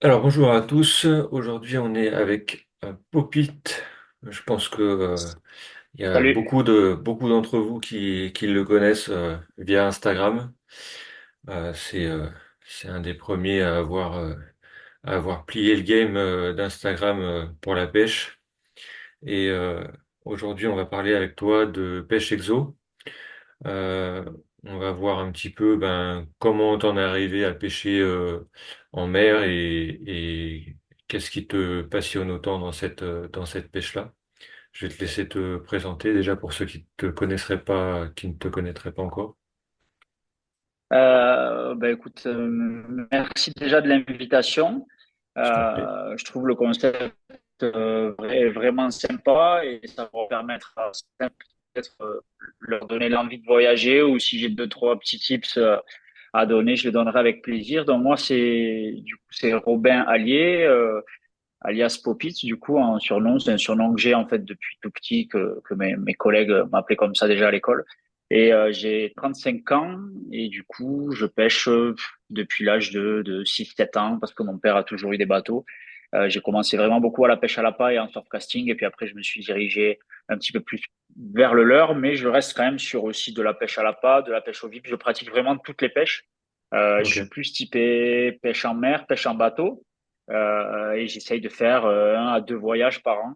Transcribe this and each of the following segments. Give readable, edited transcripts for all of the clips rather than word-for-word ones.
Alors bonjour à tous. Aujourd'hui on est avec Popit. Je pense que il y a Salut. beaucoup d'entre vous qui le connaissent via Instagram. C'est un des premiers à avoir plié le game d'Instagram pour la pêche. Et aujourd'hui on va parler avec toi de pêche exo. Euh, on va voir un petit peu comment t'en es arrivé à pêcher en mer et qu'est-ce qui te passionne autant dans cette pêche-là. Je vais te laisser te présenter déjà pour ceux qui ne te connaîtraient pas encore. Écoute, merci déjà de l'invitation. Je t'en prie. Je trouve le concept vraiment sympa et ça va permettre à certains peut-être leur donner l'envie de voyager ou si j'ai deux, trois petits tips à donner, je les donnerai avec plaisir. Donc moi, c'est Robin Allier, alias Popit, du coup, en surnom. C'est un surnom que j'ai en fait depuis tout petit, que mes collègues m'appelaient comme ça déjà à l'école. Et j'ai 35 ans et du coup, je pêche depuis l'âge de 6 7 ans parce que mon père a toujours eu des bateaux. J'ai commencé vraiment beaucoup à la pêche à la paille et en surfcasting et puis après, je me suis dirigé un petit peu plus vers le leurre, mais je reste quand même sur aussi de la pêche à la paille, de la pêche au vif. Je pratique vraiment toutes les pêches. Je Ok. suis plus typé pêche en mer, pêche en bateau. Et j'essaye de faire 1 à 2 voyages par an.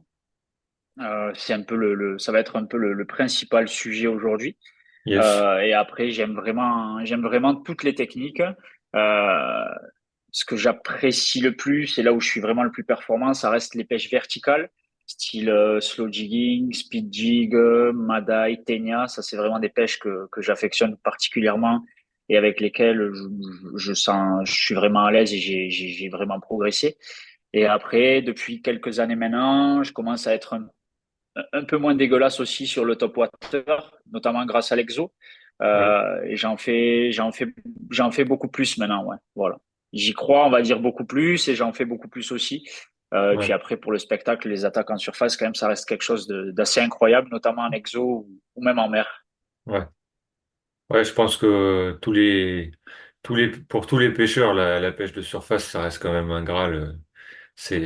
C'est un peu ça va être un peu le principal sujet aujourd'hui. Yes. Et après, j'aime vraiment toutes les techniques. Euh, Ce que j'apprécie le plus, et là où je suis vraiment le plus performant, ça reste les pêches verticales, style slow jigging, speed jig, Madai, Tenia. Ça, c'est vraiment des pêches que j'affectionne particulièrement et avec lesquelles je suis vraiment à l'aise et j'ai vraiment progressé. Et après, depuis quelques années maintenant, je commence à être un peu moins dégueulasse aussi sur le top water, notamment grâce à l'exo. Ouais. Et j'en fais beaucoup plus maintenant, ouais. Voilà. J'y crois, on va dire beaucoup plus, et j'en fais beaucoup plus aussi. Et puis Ouais. après, pour le spectacle, les attaques en surface, quand même, ça reste quelque chose d'assez incroyable, notamment en exo ou même en mer. Ouais. Ouais, je pense que pour tous les pêcheurs, la pêche de surface, ça reste quand même un graal. C'est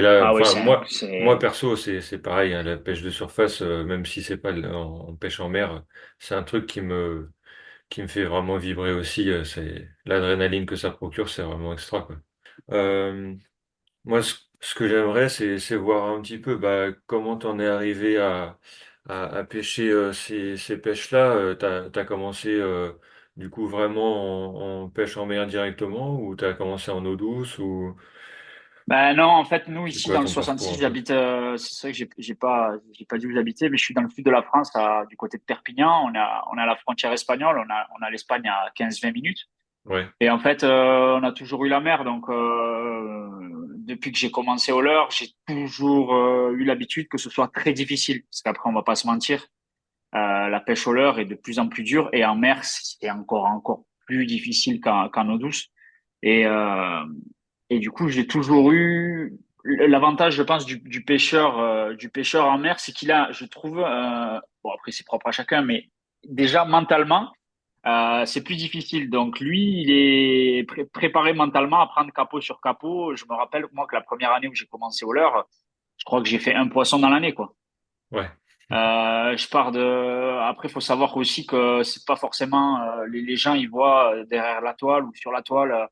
là, Ah oui, enfin, moi c'est, perso, c'est pareil, hein, la pêche de surface, même si c'est pas en pêche en mer, c'est un truc qui me fait vraiment vibrer aussi. C'est l'adrénaline que ça procure, c'est vraiment extra, quoi. Euh, Moi, ce que j'aimerais, c'est voir un petit peu comment t'en es arrivé à pêcher ces pêches-là. T'as commencé du coup vraiment en pêche en mer directement ou t'as commencé en eau douce ou Ben non, en fait, nous c'est ici quoi dans le ton parcours 66, un peu? j'habite. C'est vrai que j'ai pas dit où j'habitais, mais je suis dans le sud de la France, du côté de Perpignan. On a la frontière espagnole, on a l'Espagne à 15 20 minutes. Ouais, Et en fait, on a toujours eu la mer, donc depuis que j'ai commencé au leurre, j'ai toujours eu l'habitude que ce soit très difficile, parce qu'après, on va pas se mentir, la pêche au leurre est de plus en plus dure, et en mer, c'est encore plus difficile qu'en eau douce. Et, euh, et du coup, j'ai toujours eu l'avantage, je pense, du pêcheur en mer, c'est qu'il a, je trouve, bon après c'est propre à chacun, mais déjà mentalement, c'est plus difficile. Donc lui, il est préparé mentalement à prendre capot sur capot. Je me rappelle moi que la première année où j'ai commencé au leurre, je crois que j'ai fait un poisson dans l'année, quoi. ouais, Je pars de. Après, il faut savoir aussi que c'est pas forcément les gens ils voient derrière la toile ou sur la toile.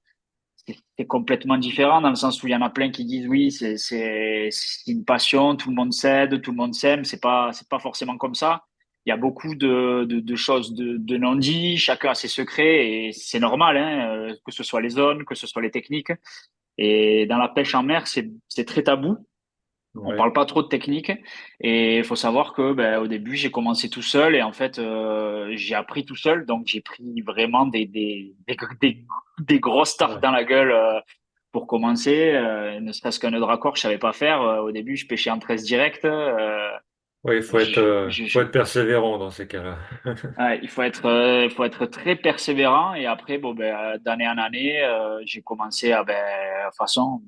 C'est complètement différent dans le sens où il y en a plein qui disent oui, c'est une passion, tout le monde s'aide, tout le monde s'aime. C'est pas forcément comme ça. Il y a beaucoup de choses de non-dits, chacun a ses secrets et c'est normal, hein, que ce soit les zones, que ce soit les techniques. Et dans la pêche en mer, c'est très tabou. On ouais, parle pas trop de technique et il faut savoir que ben, au début j'ai commencé tout seul et en fait j'ai appris tout seul donc j'ai pris vraiment des grosses tartes ouais. dans la gueule pour commencer, ne serait-ce qu'un nœud de raccord je savais pas faire. Au début je pêchais en 13 direct. Ouais, faut Je- être persévérant dans ces cas-là. ouais, il faut être très persévérant et après bon ben d'année en année j'ai commencé à ben de toute façon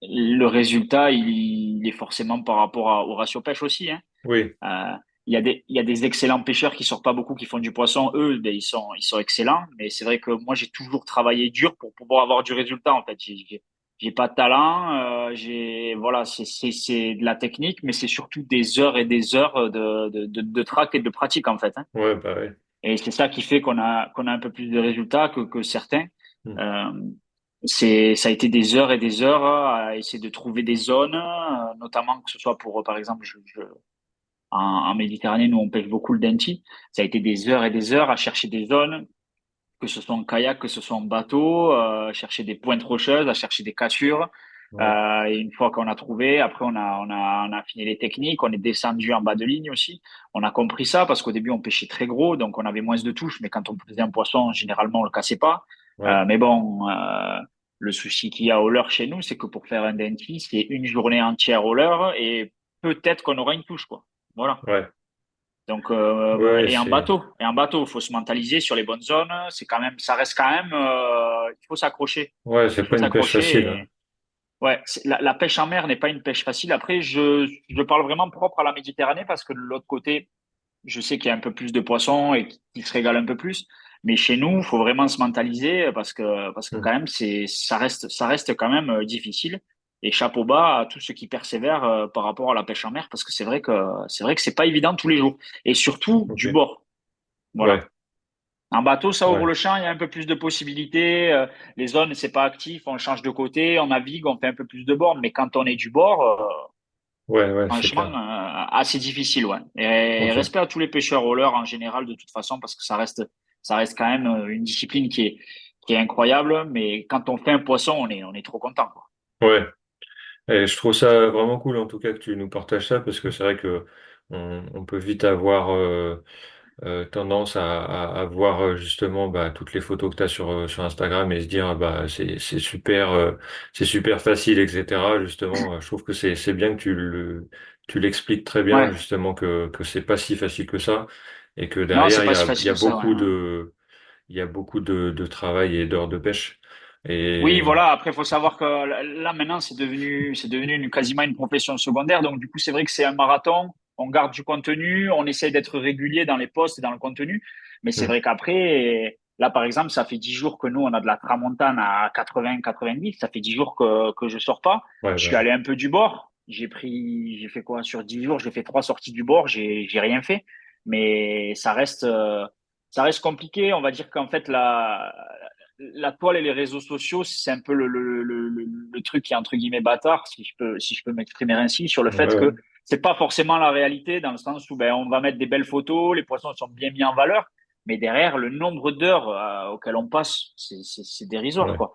le résultat, il est forcément par rapport au ratio pêche aussi, hein. Oui, Il y a des excellents pêcheurs qui sortent pas beaucoup, qui font du poisson. Eux, ben, ils sont excellents. Mais c'est vrai que moi, j'ai toujours travaillé dur pour pouvoir avoir du résultat. En fait, j'ai pas de talent. Voilà, c'est de la technique, mais c'est surtout des heures et des heures de track et de pratique en fait, hein. Ouais, bah ouais. Et c'est ça qui fait qu'on a un peu plus de résultats que certains. Mm. Euh, ça a été des heures et des heures à essayer de trouver des zones, notamment que ce soit pour, par exemple, en Méditerranée, nous on pêche beaucoup le denti. Ça a été des heures et des heures à chercher des zones, que ce soit en kayak, que ce soit en bateau, chercher des pointes rocheuses, à chercher des cassures. Ouais, Et une fois qu'on a trouvé, après on a affiné les techniques, on est descendu en bas de ligne aussi. On a compris ça parce qu'au début on pêchait très gros, donc on avait moins de touches, mais quand on faisait un poisson, généralement on le cassait pas. ouais, Mais bon, le souci qu'il y a au leurre chez nous, c'est que pour faire un denti, c'est une journée entière au leurre et peut-être qu'on aura une touche, quoi. Voilà. ouais, Donc, ouais, et en bateau, faut se mentaliser sur les bonnes zones. Ça reste quand même, il faut s'accrocher. ouais, Il c'est faut pas une pêche facile, s'accrocher. hein. Ouais, la pêche en mer n'est pas une pêche facile. Après, je parle vraiment propre à la Méditerranée parce que de l'autre côté, je sais qu'il y a un peu plus de poissons et qu'ils se régalent un peu plus. Mais chez nous, il faut vraiment se mentaliser parce que Mm. quand même, ça reste quand même difficile. Et chapeau bas à tous ceux qui persévèrent par rapport à la pêche en mer parce que c'est vrai que c'est pas évident tous les jours. Et surtout Ok, du bord. Voilà. ouais, En bateau, ça ouvre ouais, le champ, il y a un peu plus de possibilités. Les zones, c'est pas actif, on change de côté, on navigue, on fait un peu plus de bord. Mais quand on est du bord, ouais, ouais, c'est franchement, clair. assez difficile, ouais. Et Ok. respect à tous les pêcheurs au leurre en général, de toute façon, parce que ça reste quand même une discipline qui est incroyable. Mais quand on fait un poisson, on est trop content, quoi. Ouais. Et je trouve ça vraiment cool en tout cas que tu nous partages ça parce que c'est vrai que on peut vite avoir tendance à voir justement bah, toutes les photos que tu as sur Instagram et se dire bah c'est super facile, etc. Justement, je trouve que c'est bien que tu l'expliques très bien Ouais. justement que c'est pas si facile que ça et que Non, derrière c'est pas si il facile y a que ça, ouais. beaucoup de travail et d'heures de pêche. Oui, Et voilà. Après, il faut savoir que là, maintenant, c'est devenu quasiment une profession secondaire. Donc, du coup, c'est vrai que c'est un marathon. On garde du contenu, on essaye d'être régulier dans les posts et dans le contenu. Mais c'est Hmm. vrai qu'après, là, par exemple, ça fait 10 jours que nous, on a de la tramontane à 80, 90. Ça fait 10 jours que je sors pas. Ouais, Je suis bah, allé un peu du bord. J'ai fait quoi? Sur 10 jours, j'ai fait 3 sorties du bord. J'ai rien fait. Mais ça reste compliqué. On va dire qu'en fait, la toile et les réseaux sociaux, c'est un peu le truc qui est entre guillemets bâtard, si je peux m'exprimer ainsi, sur le ouais, fait que ouais, c'est pas forcément la réalité, dans le sens où ben, on va mettre des belles photos, les poissons sont bien mis en valeur, mais derrière, le nombre d'heures auxquelles on passe, c'est dérisoire, ouais. quoi.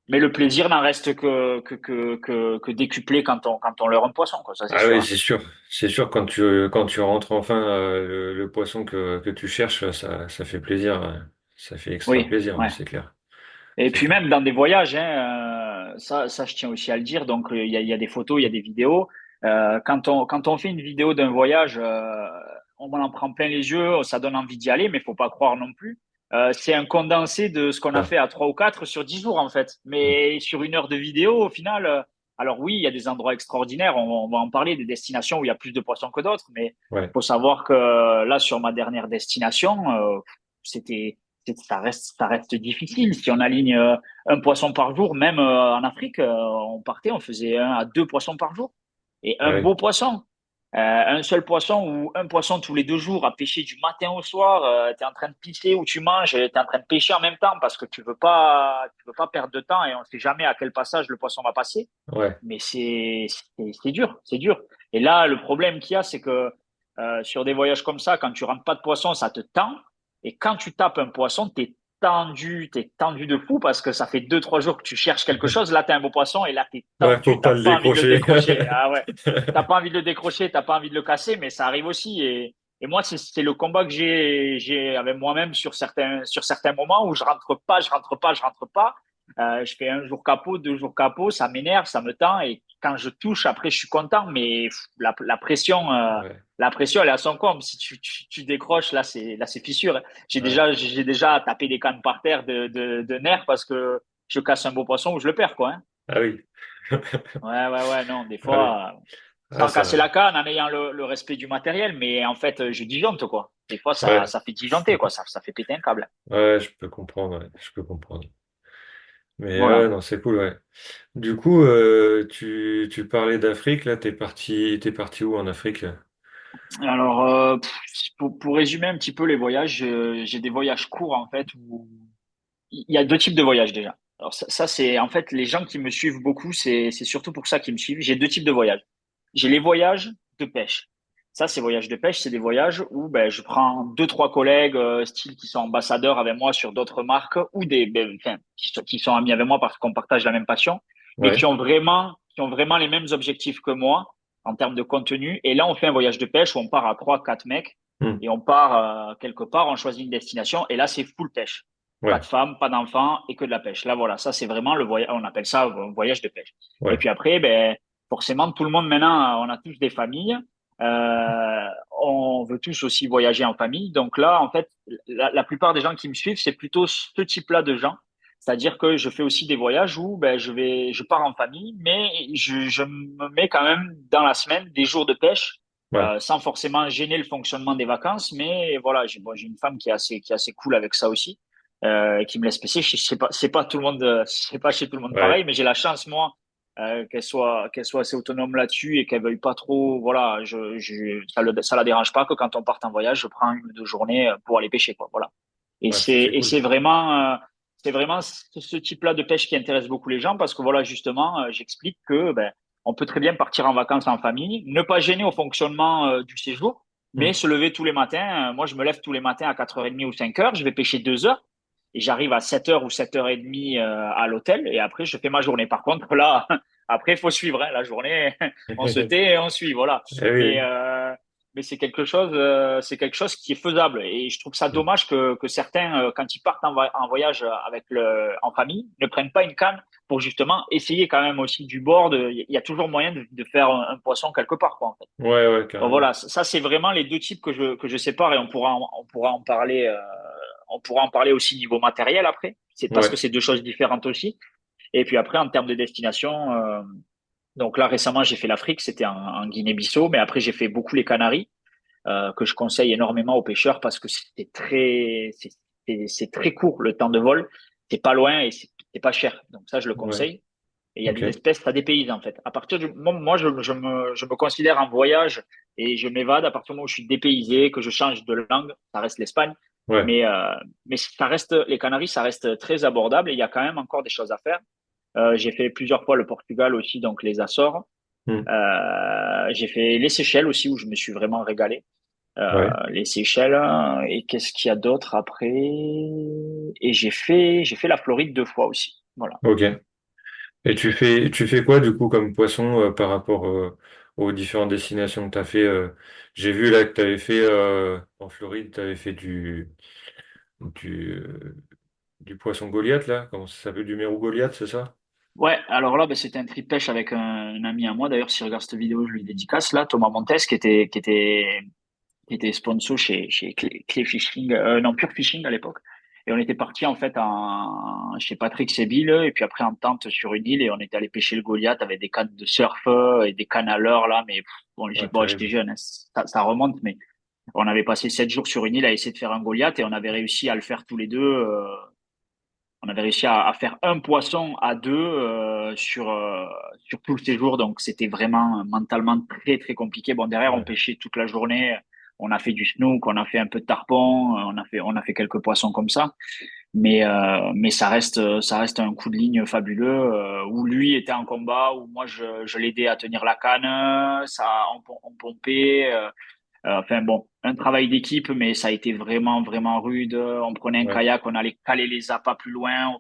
Mais le plaisir n'en reste que décuplé quand on leurre un poisson, quoi, ça c'est Ah sûr, oui, hein. c'est sûr quand tu rentres enfin le poisson que tu cherches, ça fait plaisir, ça fait extra Oui, plaisir, ouais, ouais. c'est clair, Et c'est puis clair. même dans des voyages, hein, ça, je tiens aussi à le dire. Donc il y a des photos, il y a des vidéos. Quand on fait une vidéo d'un voyage, on en prend plein les yeux, ça donne envie d'y aller, mais faut pas croire non plus. C'est un condensé de ce qu'on a Ah, fait à 3 ou 4 sur 10 jours en fait. mm, Mais sur 1 heure de vidéo, au final, alors oui, il y a des endroits extraordinaires. On va en parler, des destinations où il y a plus de poissons que d'autres. Mais ouais, faut savoir que là, sur ma dernière destination, c'était ça reste difficile. Si on aligne un poisson par jour, même en Afrique, on faisait 1 à 2 poissons par jour. Et ah un oui, beau poisson. Un seul poisson ou un poisson tous les 2 jours à pêcher du matin au soir, tu es en train de pisser ou tu manges, tu es en train de pêcher en même temps parce que tu veux pas perdre de temps et on ne sait jamais à quel passage le poisson va passer. ouais, Mais c'est dur, c'est dur. Et là, le problème qu'il y a, c'est que sur des voyages comme ça, quand tu rentres pas de poisson, ça te tend. Et quand tu tapes un poisson, t'es tendu de fou parce que ça fait 2, 3 jours que tu cherches quelque chose. Là, t'as un beau poisson et là, t'es ouais, faut tendu, pas t'as le pas envie de le décrocher. décrocher. Ah ouais, t'as pas envie de le décrocher, t'as pas envie de le casser, mais ça arrive aussi. Et moi, c'est le combat que j'ai avec moi-même sur certains moments où je rentre pas, je rentre pas, je rentre pas. Je fais 1 jour capot, 2 jours capot, ça m'énerve, ça me tend. Et quand je touche, après, je suis content, mais la pression, Ouais, la pression, elle est à son comble. Si tu décroches, là, c'est fissure, hein. J'ai ouais. déjà, j'ai déjà tapé des cannes par terre de nerfs parce que je casse un beau poisson ou je le perds, quoi, hein. Ah oui, Ouais, ouais, ouais, non, des ah oui, fois, ah sans casser la ça, canne, en ayant le respect du matériel, mais en fait, je disjoncte, quoi. Des fois, ça, ouais, ça fait disjoncter, quoi. Ça fait péter un câble. ouais, je peux comprendre, ouais, je peux comprendre. Mais ouais, Voilà. non, c'est cool, ouais. Du coup, tu parlais d'Afrique, là, t'es parti où en Afrique? Alors, pour résumer un petit peu les voyages, j'ai des voyages courts en fait où il y a deux types de voyages déjà. Alors ça c'est en fait les gens qui me suivent beaucoup, c'est surtout pour ça qu'ils me suivent. J'ai deux types de voyages. J'ai les voyages de pêche. Ça, ces voyages de pêche, c'est des voyages où ben, je prends deux, trois collègues style qui sont ambassadeurs avec moi sur d'autres marques ou enfin, qui sont amis avec moi parce qu'on partage la même passion, mais Ouais. qui ont vraiment les mêmes objectifs que moi en termes de contenu. Et là, on fait un voyage de pêche où on part à trois, quatre mecs Hmm. et on part quelque part, on choisit une destination et là, c'est full pêche. Pas Ouais. de femmes, pas d'enfants et que de la pêche. Là, voilà, ça, c'est vraiment le voyage, on appelle ça un voyage de pêche. Et Ouais. puis après, ben, forcément, tout le monde maintenant, on a tous des familles. Euh, on veut tous aussi voyager en famille. Donc là, en fait, la plupart des gens qui me suivent, c'est plutôt ce type-là de gens. C'est-à-dire que je fais aussi des voyages où ben, je pars en famille, mais je me mets quand même dans la semaine des jours de pêche, Ouais. sans forcément gêner le fonctionnement des vacances. Mais voilà, j'ai une femme qui est assez cool avec ça aussi, qui me laisse pêcher. C'est pas tout le monde, c'est pas chez tout le monde Ouais. pareil, mais j'ai la chance moi qu'elle soit assez autonome là-dessus et qu'elle veuille pas trop, voilà, ça la dérange pas que quand on part en voyage, je prends une ou deux journées pour aller pêcher, quoi, voilà. Ouais, ça c'est Et cool. c'est vraiment ce type-là de pêche qui intéresse beaucoup les gens parce que voilà, justement, j'explique que ben, on peut très bien partir en vacances en famille, ne pas gêner au fonctionnement du séjour, mais Hmm. se lever tous les matins. Moi, je me lève tous les matins à 4h30 ou 5h, je vais pêcher 2 heures et j'arrive à 7h ou 7h30 à l'hôtel et après, je fais ma journée. Par contre, là, après, il faut suivre hein, la journée. On se tait et on suit, voilà. Eh Mais, oui. euh, mais c'est quelque chose qui est faisable. Et je trouve ça Hmm. dommage que certains, quand ils partent en voyage en famille, ne prennent pas une canne pour justement essayer quand même aussi du board. Il y a toujours moyen de faire un poisson quelque part, quoi, en fait. Ouais, ouais, Donc carrément. voilà, ça c'est vraiment les deux types que je sépare et on pourra en parler, on pourra en parler aussi niveau matériel après. C'est parce que Ouais. c'est deux choses différentes aussi. Et puis après, en termes de destination, donc là récemment j'ai fait l'Afrique, c'était en Guinée-Bissau, mais après j'ai fait beaucoup les Canaries, que je conseille énormément aux pêcheurs parce que c'est très court le temps de vol, c'est pas loin et c'est pas cher. Donc ça je le Ouais. conseille. Et il y a Ok. des espèces, ça dépayse en fait. À partir du moment, moi, je me considère en voyage et je m'évade à partir du moment où je suis dépaysé, que je change de langue, ça reste l'Espagne. Ouais. Mais, euh, mais ça reste, les Canaries, ça reste très abordable et il y a quand même encore des choses à faire. J'ai fait plusieurs fois le Portugal aussi, donc les Açores. Hmm. J'ai fait les Seychelles aussi, où je me suis vraiment régalé. Ouais. Les Seychelles, et qu'est-ce qu'il y a d'autre après? Et j'ai fait la Floride 2 fois aussi. Voilà. Ok. Et tu fais quoi du coup comme poisson par rapport aux différentes destinations que tu as fait j'ai vu là que tu avais fait en Floride, tu avais fait du, euh, du poisson Goliath là, comment ça s'appelle, du mérou Goliath, c'est ça? Ouais, alors là, ben, c'était un trip pêche avec un ami à moi. D'ailleurs, s'il regarde cette vidéo, je lui dédicace là, Thomas Montes, qui était sponsor chez Clay Fishing, non, Pure Fishing à l'époque. Et on était parti en fait chez Patrick Sébille et puis après en tente sur une île et on était allé pêcher le Goliath avec des cannes de surf et des cannes à leurre là. Mais bon, Ouais, bon, j'étais terrible. jeune, hein, ça remonte, mais on avait passé 7 jours sur une île à essayer de faire un Goliath et on avait réussi à le faire tous les deux. On avait réussi à faire un poisson à deux sur tout le séjour, donc c'était vraiment mentalement très très compliqué. Bon, derrière, on Ouais, pêchait toute la journée, on a fait du snook, on a fait un peu de tarpon, on a fait quelques poissons comme ça, mais ça reste un coup de ligne fabuleux où lui était en combat, où moi je l'aidais à tenir la canne, on pompait. Enfin bon, un travail d'équipe, mais ça a été vraiment, vraiment rude. On prenait un ouais, kayak, on allait caler les appâts plus loin,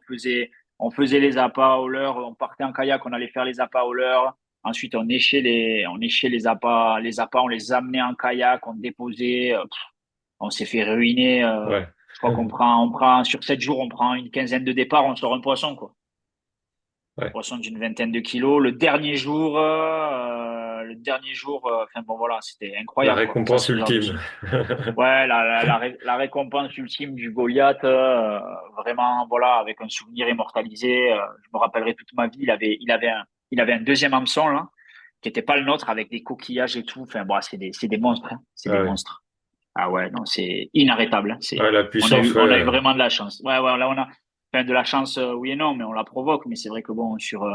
on faisait les appâts au leurre, on partait en kayak, on allait faire les appâts au leurre. Ensuite, on échait les appâts, on les amenait en kayak, on déposait. On s'est fait ruiner. ouais. Je crois on prend, sur 7 jours, on prend une quinzaine de départs, on sort un poisson, quoi. Ouais. Poisson d'une vingtaine de kilos. Le dernier jour, enfin bon, voilà, c'était La incroyable, quoi. Ça, récompense c'est le genre de, ultime. ouais, la récompense ultime du Goliath, vraiment, voilà, avec un souvenir immortalisé. Je me rappellerai toute ma vie. Il avait un deuxième hameçon, là, qui était pas le nôtre, avec des coquillages et tout. Enfin, bon, c'est des monstres, hein. C'est des Ah ouais. monstres. Ah ouais, non, c'est inarrêtable, hein. Ouais, la puissance, ouais. On a eu vraiment de la chance. Ouais, ouais, là, enfin, de la chance, oui et non, mais on la provoque. Mais c'est vrai que bon, sur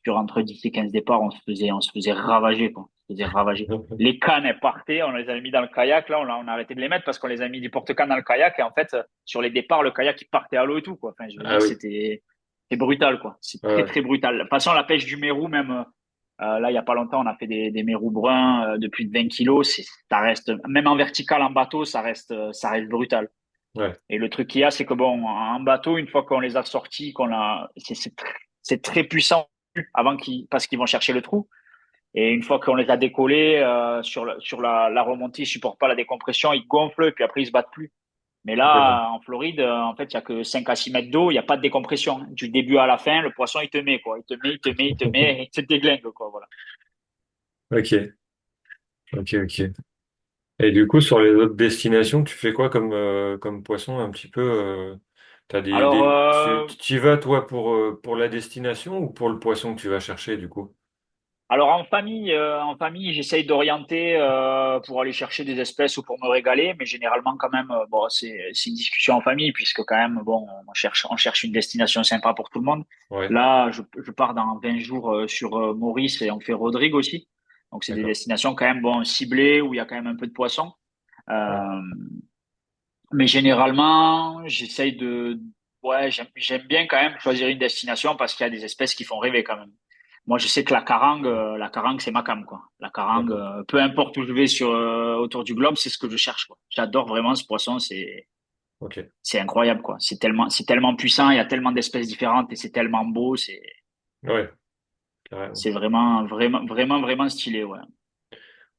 entre 10 et 15 départs, on se faisait ravager, quoi. On se faisait ravager. Les cannes, elles partaient, on les avait mis dans le kayak. Là, on a arrêté de les mettre parce qu'on les a mis du porte-cannes dans le kayak. Et en fait, sur les départs, le kayak, il partait à l'eau et tout, quoi. Enfin, je veux Ah dire, oui, c'est brutal, quoi. C'est très, ouais, très brutal. De toute façon, la pêche du mérou, même, là, il y a pas longtemps, on a fait des mérous bruns de plus de 20 kilos. Ça reste, même en vertical, en bateau, ça reste brutal. ouais, Et le truc qu'il y a, c'est que bon, en bateau, une fois qu'on les a sortis, c'est très puissant parce qu'ils vont chercher le trou. Et une fois qu'on les a décollés sur la remontée, ils supportent pas la décompression, ils gonflent et puis après ils se battent plus. Mais complètement. là, en Floride, en fait, il y a que 5 à 6 mètres d'eau, il n'y a pas de décompression. Du début à la fin, le poisson, il te met, quoi. Il te met, il te met, il te met, et il te déglingue, quoi, voilà. Ok, ok, ok. Et du coup, sur les autres destinations, tu fais quoi comme poisson un petit peu t'as Alors, tu y vas toi pour la destination ou pour le poisson que tu vas chercher du coup? Alors en famille, j'essaye d'orienter pour aller chercher des espèces ou pour me régaler, mais généralement quand même, bon, c'est une discussion en famille puisque quand même, bon, on cherche une destination sympa pour tout le monde. Ouais, Là, je pars dans 20 jours sur Maurice et on fait Rodrigue aussi. Donc c'est des d'accord. destinations quand même bon ciblées où il y a quand même un peu de poisson. Ouais, Euh, mais généralement, ouais, j'aime bien quand même choisir une destination parce qu'il y a des espèces qui font rêver quand même. Moi, je sais que la carangue, c'est ma came, quoi. La carangue, d'accord. peu importe où je vais autour du globe, c'est ce que je cherche, quoi. J'adore vraiment ce poisson, Ok. c'est incroyable, quoi. C'est tellement puissant, il y a tellement d'espèces différentes et c'est tellement beau, Ouais, carrément. c'est vraiment, vraiment, vraiment, vraiment stylé, ouais.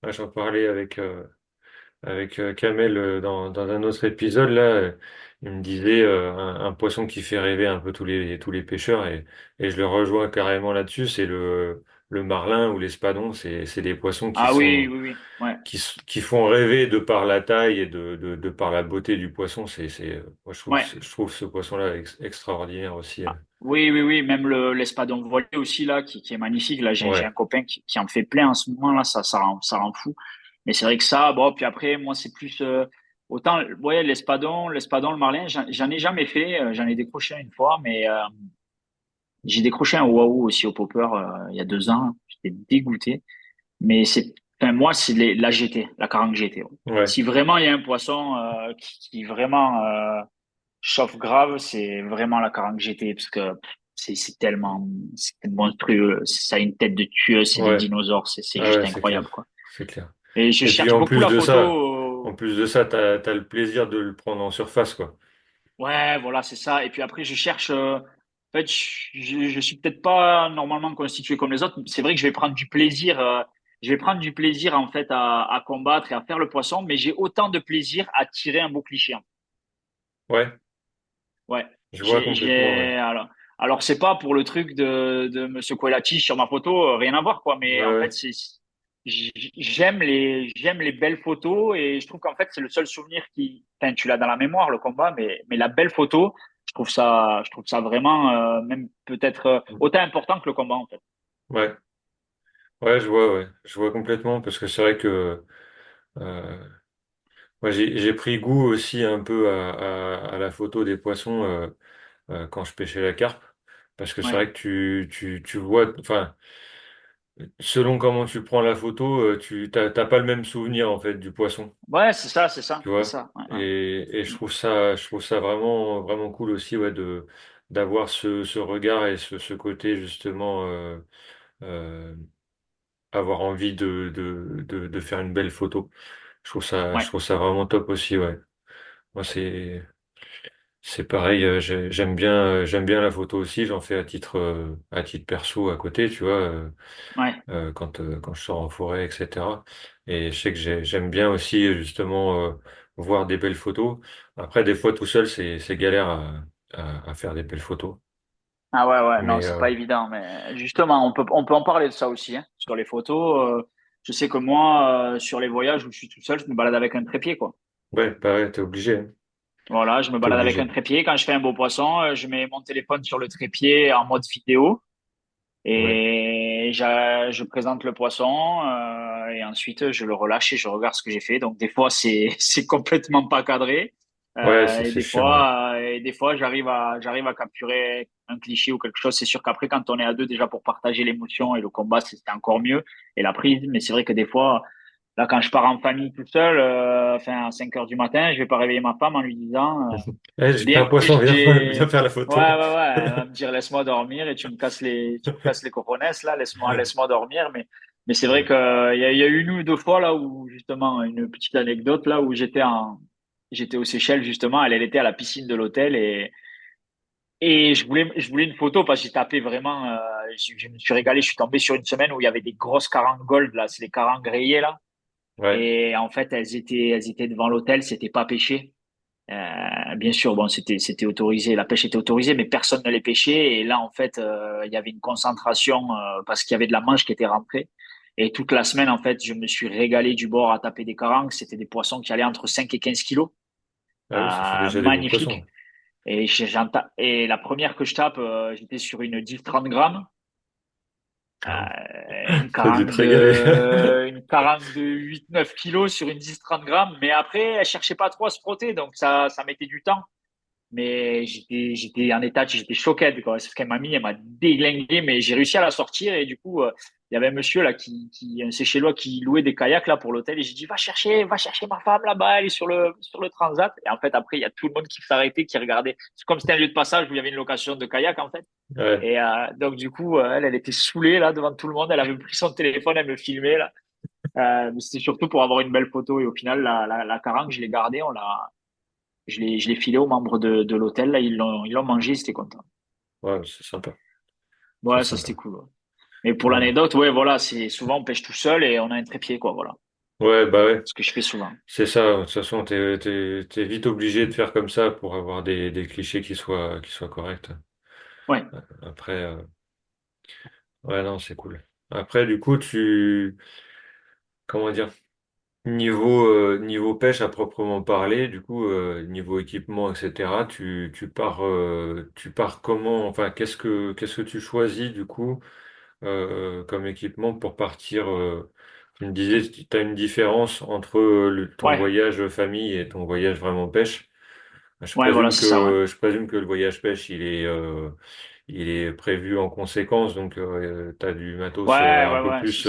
Ouais, j'en parlais avec Kamel dans un autre épisode là. Il me disait un poisson qui fait rêver un peu tous les pêcheurs et je le rejoins carrément là-dessus, c'est le marlin ou l'espadon. C'est des poissons Ah oui, oui, oui, ouais. qui font rêver de par la taille et de par la beauté du poisson. Moi, Ouais. je trouve ce poisson-là extraordinaire aussi. Ah, oui, oui, oui, même l'espadon voilé aussi, là, qui est magnifique. Là, j'ai un Ouais, copain qui en fait plein en ce moment, là, ça rend fou. Mais c'est vrai que ça, bon, puis après, moi, c'est plus, autant, ouais, l'espadon, le marlin, j'en ai jamais fait, j'en ai décroché une fois, mais j'ai décroché un wahoo aussi au popper, il y a 2 ans. J'étais dégoûté. Mais enfin, moi, c'est la GT, la carangue GT. Ouais. ouais, Si vraiment il y a un poisson qui vraiment chauffe grave, c'est vraiment la carangue GT parce que c'est monstrueux. Ça a une tête de tueuse, c'est des ouais. dinosaures, c'est Ah juste ouais, c'est incroyable, clair, quoi. c'est clair. Et je Et puis cherche beaucoup la en photo. plus de ça, t'as le plaisir de le prendre en surface, quoi. Ouais, voilà, c'est ça. Et puis après, je cherche. En fait, je suis peut-être pas normalement constitué comme les autres. C'est vrai que je vais prendre du plaisir. Je vais prendre du plaisir en fait à combattre et à faire le poisson, mais j'ai autant de plaisir à tirer un beau cliché. Ouais, Ouais. je vois complètement, ouais. Alors c'est pas pour le truc de me secouer la tige sur ma photo, rien à voir quoi. Ouais, Mais en fait, ouais. j'aime les belles photos et je trouve qu'en fait c'est le seul souvenir enfin, tu l'as dans la mémoire le combat, mais la belle photo, je trouve ça vraiment même peut-être autant important que le combat en fait. Ouais, ouais. Je vois complètement parce que c'est vrai que euh, moi j'ai pris goût aussi un peu à la photo des poissons quand je pêchais la carpe. Parce que c'est Ouais, vrai que tu vois, enfin, selon comment tu prends la photo, t'as pas le même souvenir en fait du poisson. ouais, c'est ça, c'est ça, Tu c'est vois. ça. Ouais, Et ouais. je trouve ça vraiment, vraiment cool aussi, ouais, d'avoir ce regard et ce côté justement, euh, avoir envie de faire une belle photo. Je Ouais, trouve ça vraiment top aussi, ouais. Moi, c'est pareil, j'aime bien la photo aussi. J'en fais à titre perso à côté, tu vois. ouais. Quand je sors en forêt, etc. Et je sais que j'aime bien aussi justement voir des belles photos. Après, des fois tout seul, c'est galère à faire des belles photos. Ah ouais, ouais, non, Mais c'est pas évident, mais justement, on peut en parler de ça aussi, hein, sur les photos. Je sais que moi, sur les voyages où je suis tout seul, je me balade avec un trépied, quoi. ouais, pareil, t'es obligé, hein. Voilà, je me T'es balade avec un obligé. trépied. Quand je fais un beau poisson, je mets mon téléphone sur le trépied en mode vidéo Ouais, et je présente le poisson et ensuite je le relâche et je regarde ce que j'ai fait. Donc des fois, c'est c'est complètement pas cadré. Ouais, Et c'est des chiant, ouais. fois, j'arrive à capturer un cliché ou quelque chose. C'est sûr qu'après, quand on est à deux, déjà pour partager l'émotion et le combat, c'est encore mieux. Et la prise, mais c'est vrai que des fois, là, quand je pars en famille tout seul, enfin, à 5 heures du matin, je vais pas réveiller ma femme en lui disant, Eh, j'ai pris un bien que poisson, viens j'ai, faire la ouais, photo. ouais, ouais, elle va me dire, laisse-moi dormir et tu me casses les cojones, là, laisse-moi dormir. Mais c'est vrai Ouais. que il y a eu une ou deux fois, là, où, justement, une petite anecdote, là, où j'étais aux Seychelles, justement, elle était à la piscine de l'hôtel et je voulais une photo parce que j'ai tapé vraiment, je me suis régalé, je suis tombé sur une semaine où il y avait des grosses carangues gold, là, c'est des carangues grillées, là. Ouais. Et en fait, elles étaient devant l'hôtel, c'était pas pêché. Bien sûr, bon, c'était autorisé, la pêche était autorisée, mais personne ne les pêchait. Et là, en fait, il y avait une concentration parce qu'il y avait de la manche qui était rentrée. Et toute la semaine, en fait, je me suis régalé du bord à taper des carangues. C'était des poissons qui allaient entre 5 et 15 kilos. Ah oui, ça fait déjà des beaux Magnifique. poissons. Et la première que je tape, j'étais sur une 10-30 grammes. Ah, Une t'as dû te carangue régaler. de 8-9 kilos sur une 10-30 grammes. Mais après, elle cherchait pas trop à se frotter, donc ça mettait du temps. Mais j'étais en état, j'étais choqué, quoi. C'est ce qu'elle m'a mis, elle m'a déglingué, mais j'ai réussi à la sortir. Et du coup, il y avait un monsieur là un Céchellois qui louait des kayaks là pour l'hôtel. Et j'ai dit, va chercher ma femme là-bas, elle est sur le transat. Et en fait, après, il y a tout le monde qui s'arrêtait, qui regardait. C'est comme c'était un lieu de passage où il y avait une location de kayak, en fait. Ouais. Et donc, du coup, elle était saoulée là devant tout le monde. Elle avait pris son téléphone, elle me filmait là. Mais c'était surtout pour avoir une belle photo. Et au final, la carangue, je l'ai gardée. Je l'ai filé aux membres de l'hôtel. Là, ils l'ont mangé, ils étaient contents. Ouais, c'est sympa. C'est Ouais, ça c'était sympa. cool. Ouais. Mais pour Ouais. l'anecdote, ouais, voilà, c'est souvent on pêche tout seul et on a un trépied, quoi. Voilà, Ouais, bah ouais. ce que je fais souvent. C'est ça. De toute façon, t'es vite obligé de faire comme ça pour avoir des clichés qui soient corrects. Ouais, Après, ouais, non, c'est cool. Après, du coup, comment dire, niveau pêche à proprement parler, du coup, niveau équipement, etc., tu pars comment, enfin, qu'est-ce que tu choisis, du coup, comme équipement pour partir, tu me disais, tu as une différence entre ton ouais, voyage famille et ton voyage vraiment pêche. ouais, voilà, c'est ça. Ouais, Je présume que le voyage pêche, il est prévu en conséquence, donc tu as du matos ouais, un ouais, peu ouais. plus,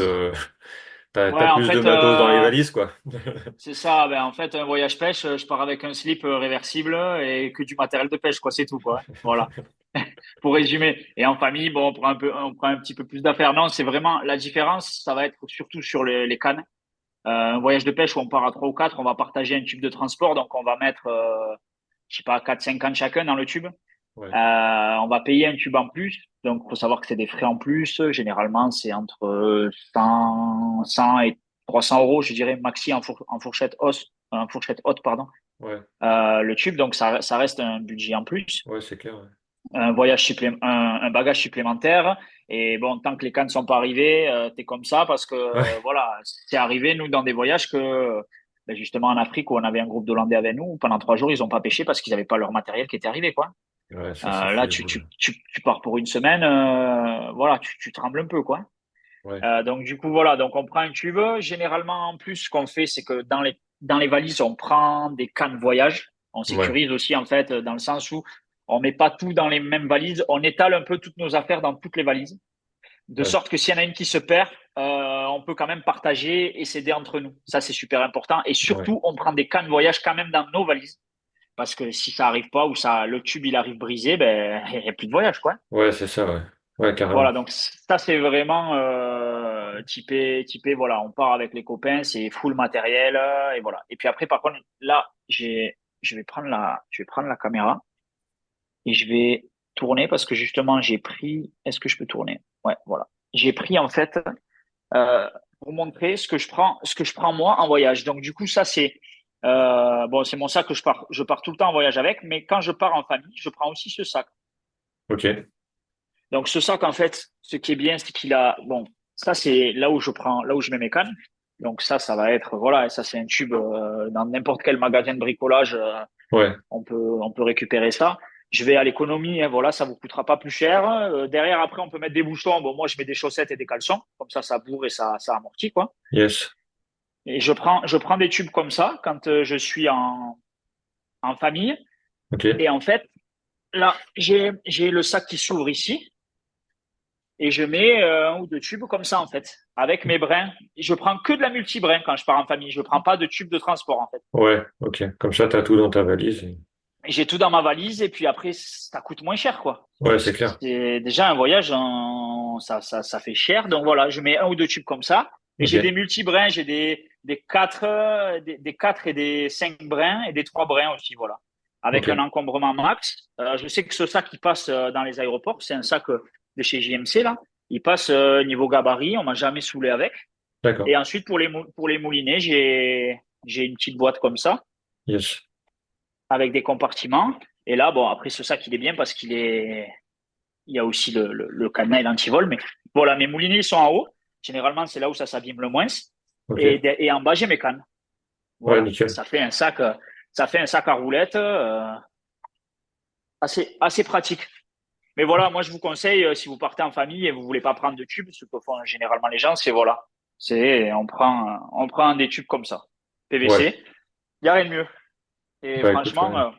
t'as Ouais, en plus de fait, matos dans les valises, quoi. c'est ça. Ben, en fait, un voyage pêche, je pars avec un slip réversible et que du matériel de pêche, quoi. C'est tout, quoi. Voilà. Pour résumer. Et en famille, bon, on prend un petit peu plus d'affaires. Non, c'est vraiment la différence. Ça va être surtout sur les cannes. Un voyage de pêche où on part à trois ou quatre, on va partager un tube de transport. Donc, on va mettre, je sais pas, 4-5 cannes chacun dans le tube. Ouais, On va payer un tube en plus. Donc, faut savoir que c'est des frais en plus. Généralement, c'est entre 100 et 300 euros, je dirais, maxi en fourchette haute, pardon. ouais, Le tube, donc ça reste un budget en plus. ouais, c'est clair. Ouais. Un bagage supplémentaire. Et bon, tant que les cannes ne sont pas arrivées, t'es comme ça parce que Ouais, voilà, c'est arrivé nous dans des voyages que ben, justement en Afrique où on avait un groupe d'Hollandais avec nous, pendant 3 jours ils n'ont pas pêché parce qu'ils n'avaient pas leur matériel qui était arrivé quoi. ouais, ça fout Là les boules. tu pars pour une semaine, voilà, tu trembles un peu quoi. Ouais, Donc du coup voilà, donc on prend un tube. Généralement en plus ce qu'on fait c'est que dans les valises on prend des cannes voyage. On ouais, sécurise aussi en fait dans le sens où on met pas tout dans les mêmes valises, on étale un peu toutes nos affaires dans toutes les valises, de ouais, sorte que s'il y en a une qui se perd, on peut quand même partager et s'aider entre nous. Ça c'est super important. Et ouais, surtout on prend des cannes voyage quand même dans nos valises parce que si ça arrive pas ou ça le tube il arrive brisé, ben il n'y a plus de voyage quoi. ouais, c'est ça, ouais, ouais, carrément. Voilà, donc ça c'est vraiment typé, voilà, on part avec les copains, c'est full matériel et voilà. Et puis après, par contre, là, je vais prendre la caméra et je vais tourner parce que justement j'ai pris. Est-ce que je peux tourner? Ouais, voilà. J'ai pris en fait euh, pour montrer ce que je prends moi en voyage. Donc du coup, ça c'est bon, c'est mon sac que je pars tout le temps en voyage avec, mais quand je pars en famille, je prends aussi ce sac. Ok, Donc ce sac, en fait, ce qui est bien, c'est qu'il a, bon, ça c'est là où je mets mes cannes. Donc ça va être, voilà, ça c'est un tube dans n'importe quel magasin de bricolage, ouais, on peut récupérer ça. Je vais à l'économie, hein, voilà, ça vous coûtera pas plus cher. Derrière, après, on peut mettre des bouchons. Bon, moi, je mets des chaussettes et des caleçons, comme ça bourre et ça amortit, quoi. yes, Et je prends des tubes comme ça quand je suis en famille. Ok. Et en fait, là, j'ai le sac qui s'ouvre ici et je mets un ou deux tubes comme ça, en fait, avec mes brins. Je prends que de la multibrin quand je pars en famille. Je prends pas de tube de transport, en fait. Ouais, ok. Comme ça, t'as tout dans ta valise. J'ai tout dans ma valise et puis après, ça coûte moins cher, quoi. Ouais, c'est clair. C'est déjà un voyage, ça fait cher. Donc voilà, je mets un ou deux tubes comme ça. Et j'ai des Ok. multi-brins, j'ai des 4 des 4 et des 5 brins et des 3 brins aussi, voilà. Avec un Ok. encombrement max. Je sais que ce sac qui passe dans les aéroports, c'est un sac de chez JMC, là. Il passe niveau gabarit, on m'a jamais saoulé avec. D'accord. Et ensuite, pour les moulinets, j'ai une petite boîte comme ça Yes. avec des compartiments. Et là, bon, après, ce sac, il est bien parce il y a aussi le cadenas et l'antivol. Mais voilà, mes moulinets, ils sont en haut. Généralement, c'est là où ça s'abîme le moins. Ok. Et en bas, j'ai mes cannes. Ouais, Voilà. nickel. Ça fait un sac à roulettes, assez pratique. Mais voilà, moi, je vous conseille, si vous partez en famille et vous voulez pas prendre de tubes, ce que font généralement les gens, c'est voilà. On prend des tubes comme ça. Ouais. PVC. Il n'y a rien de mieux. Et Bah écoute, franchement, ouais.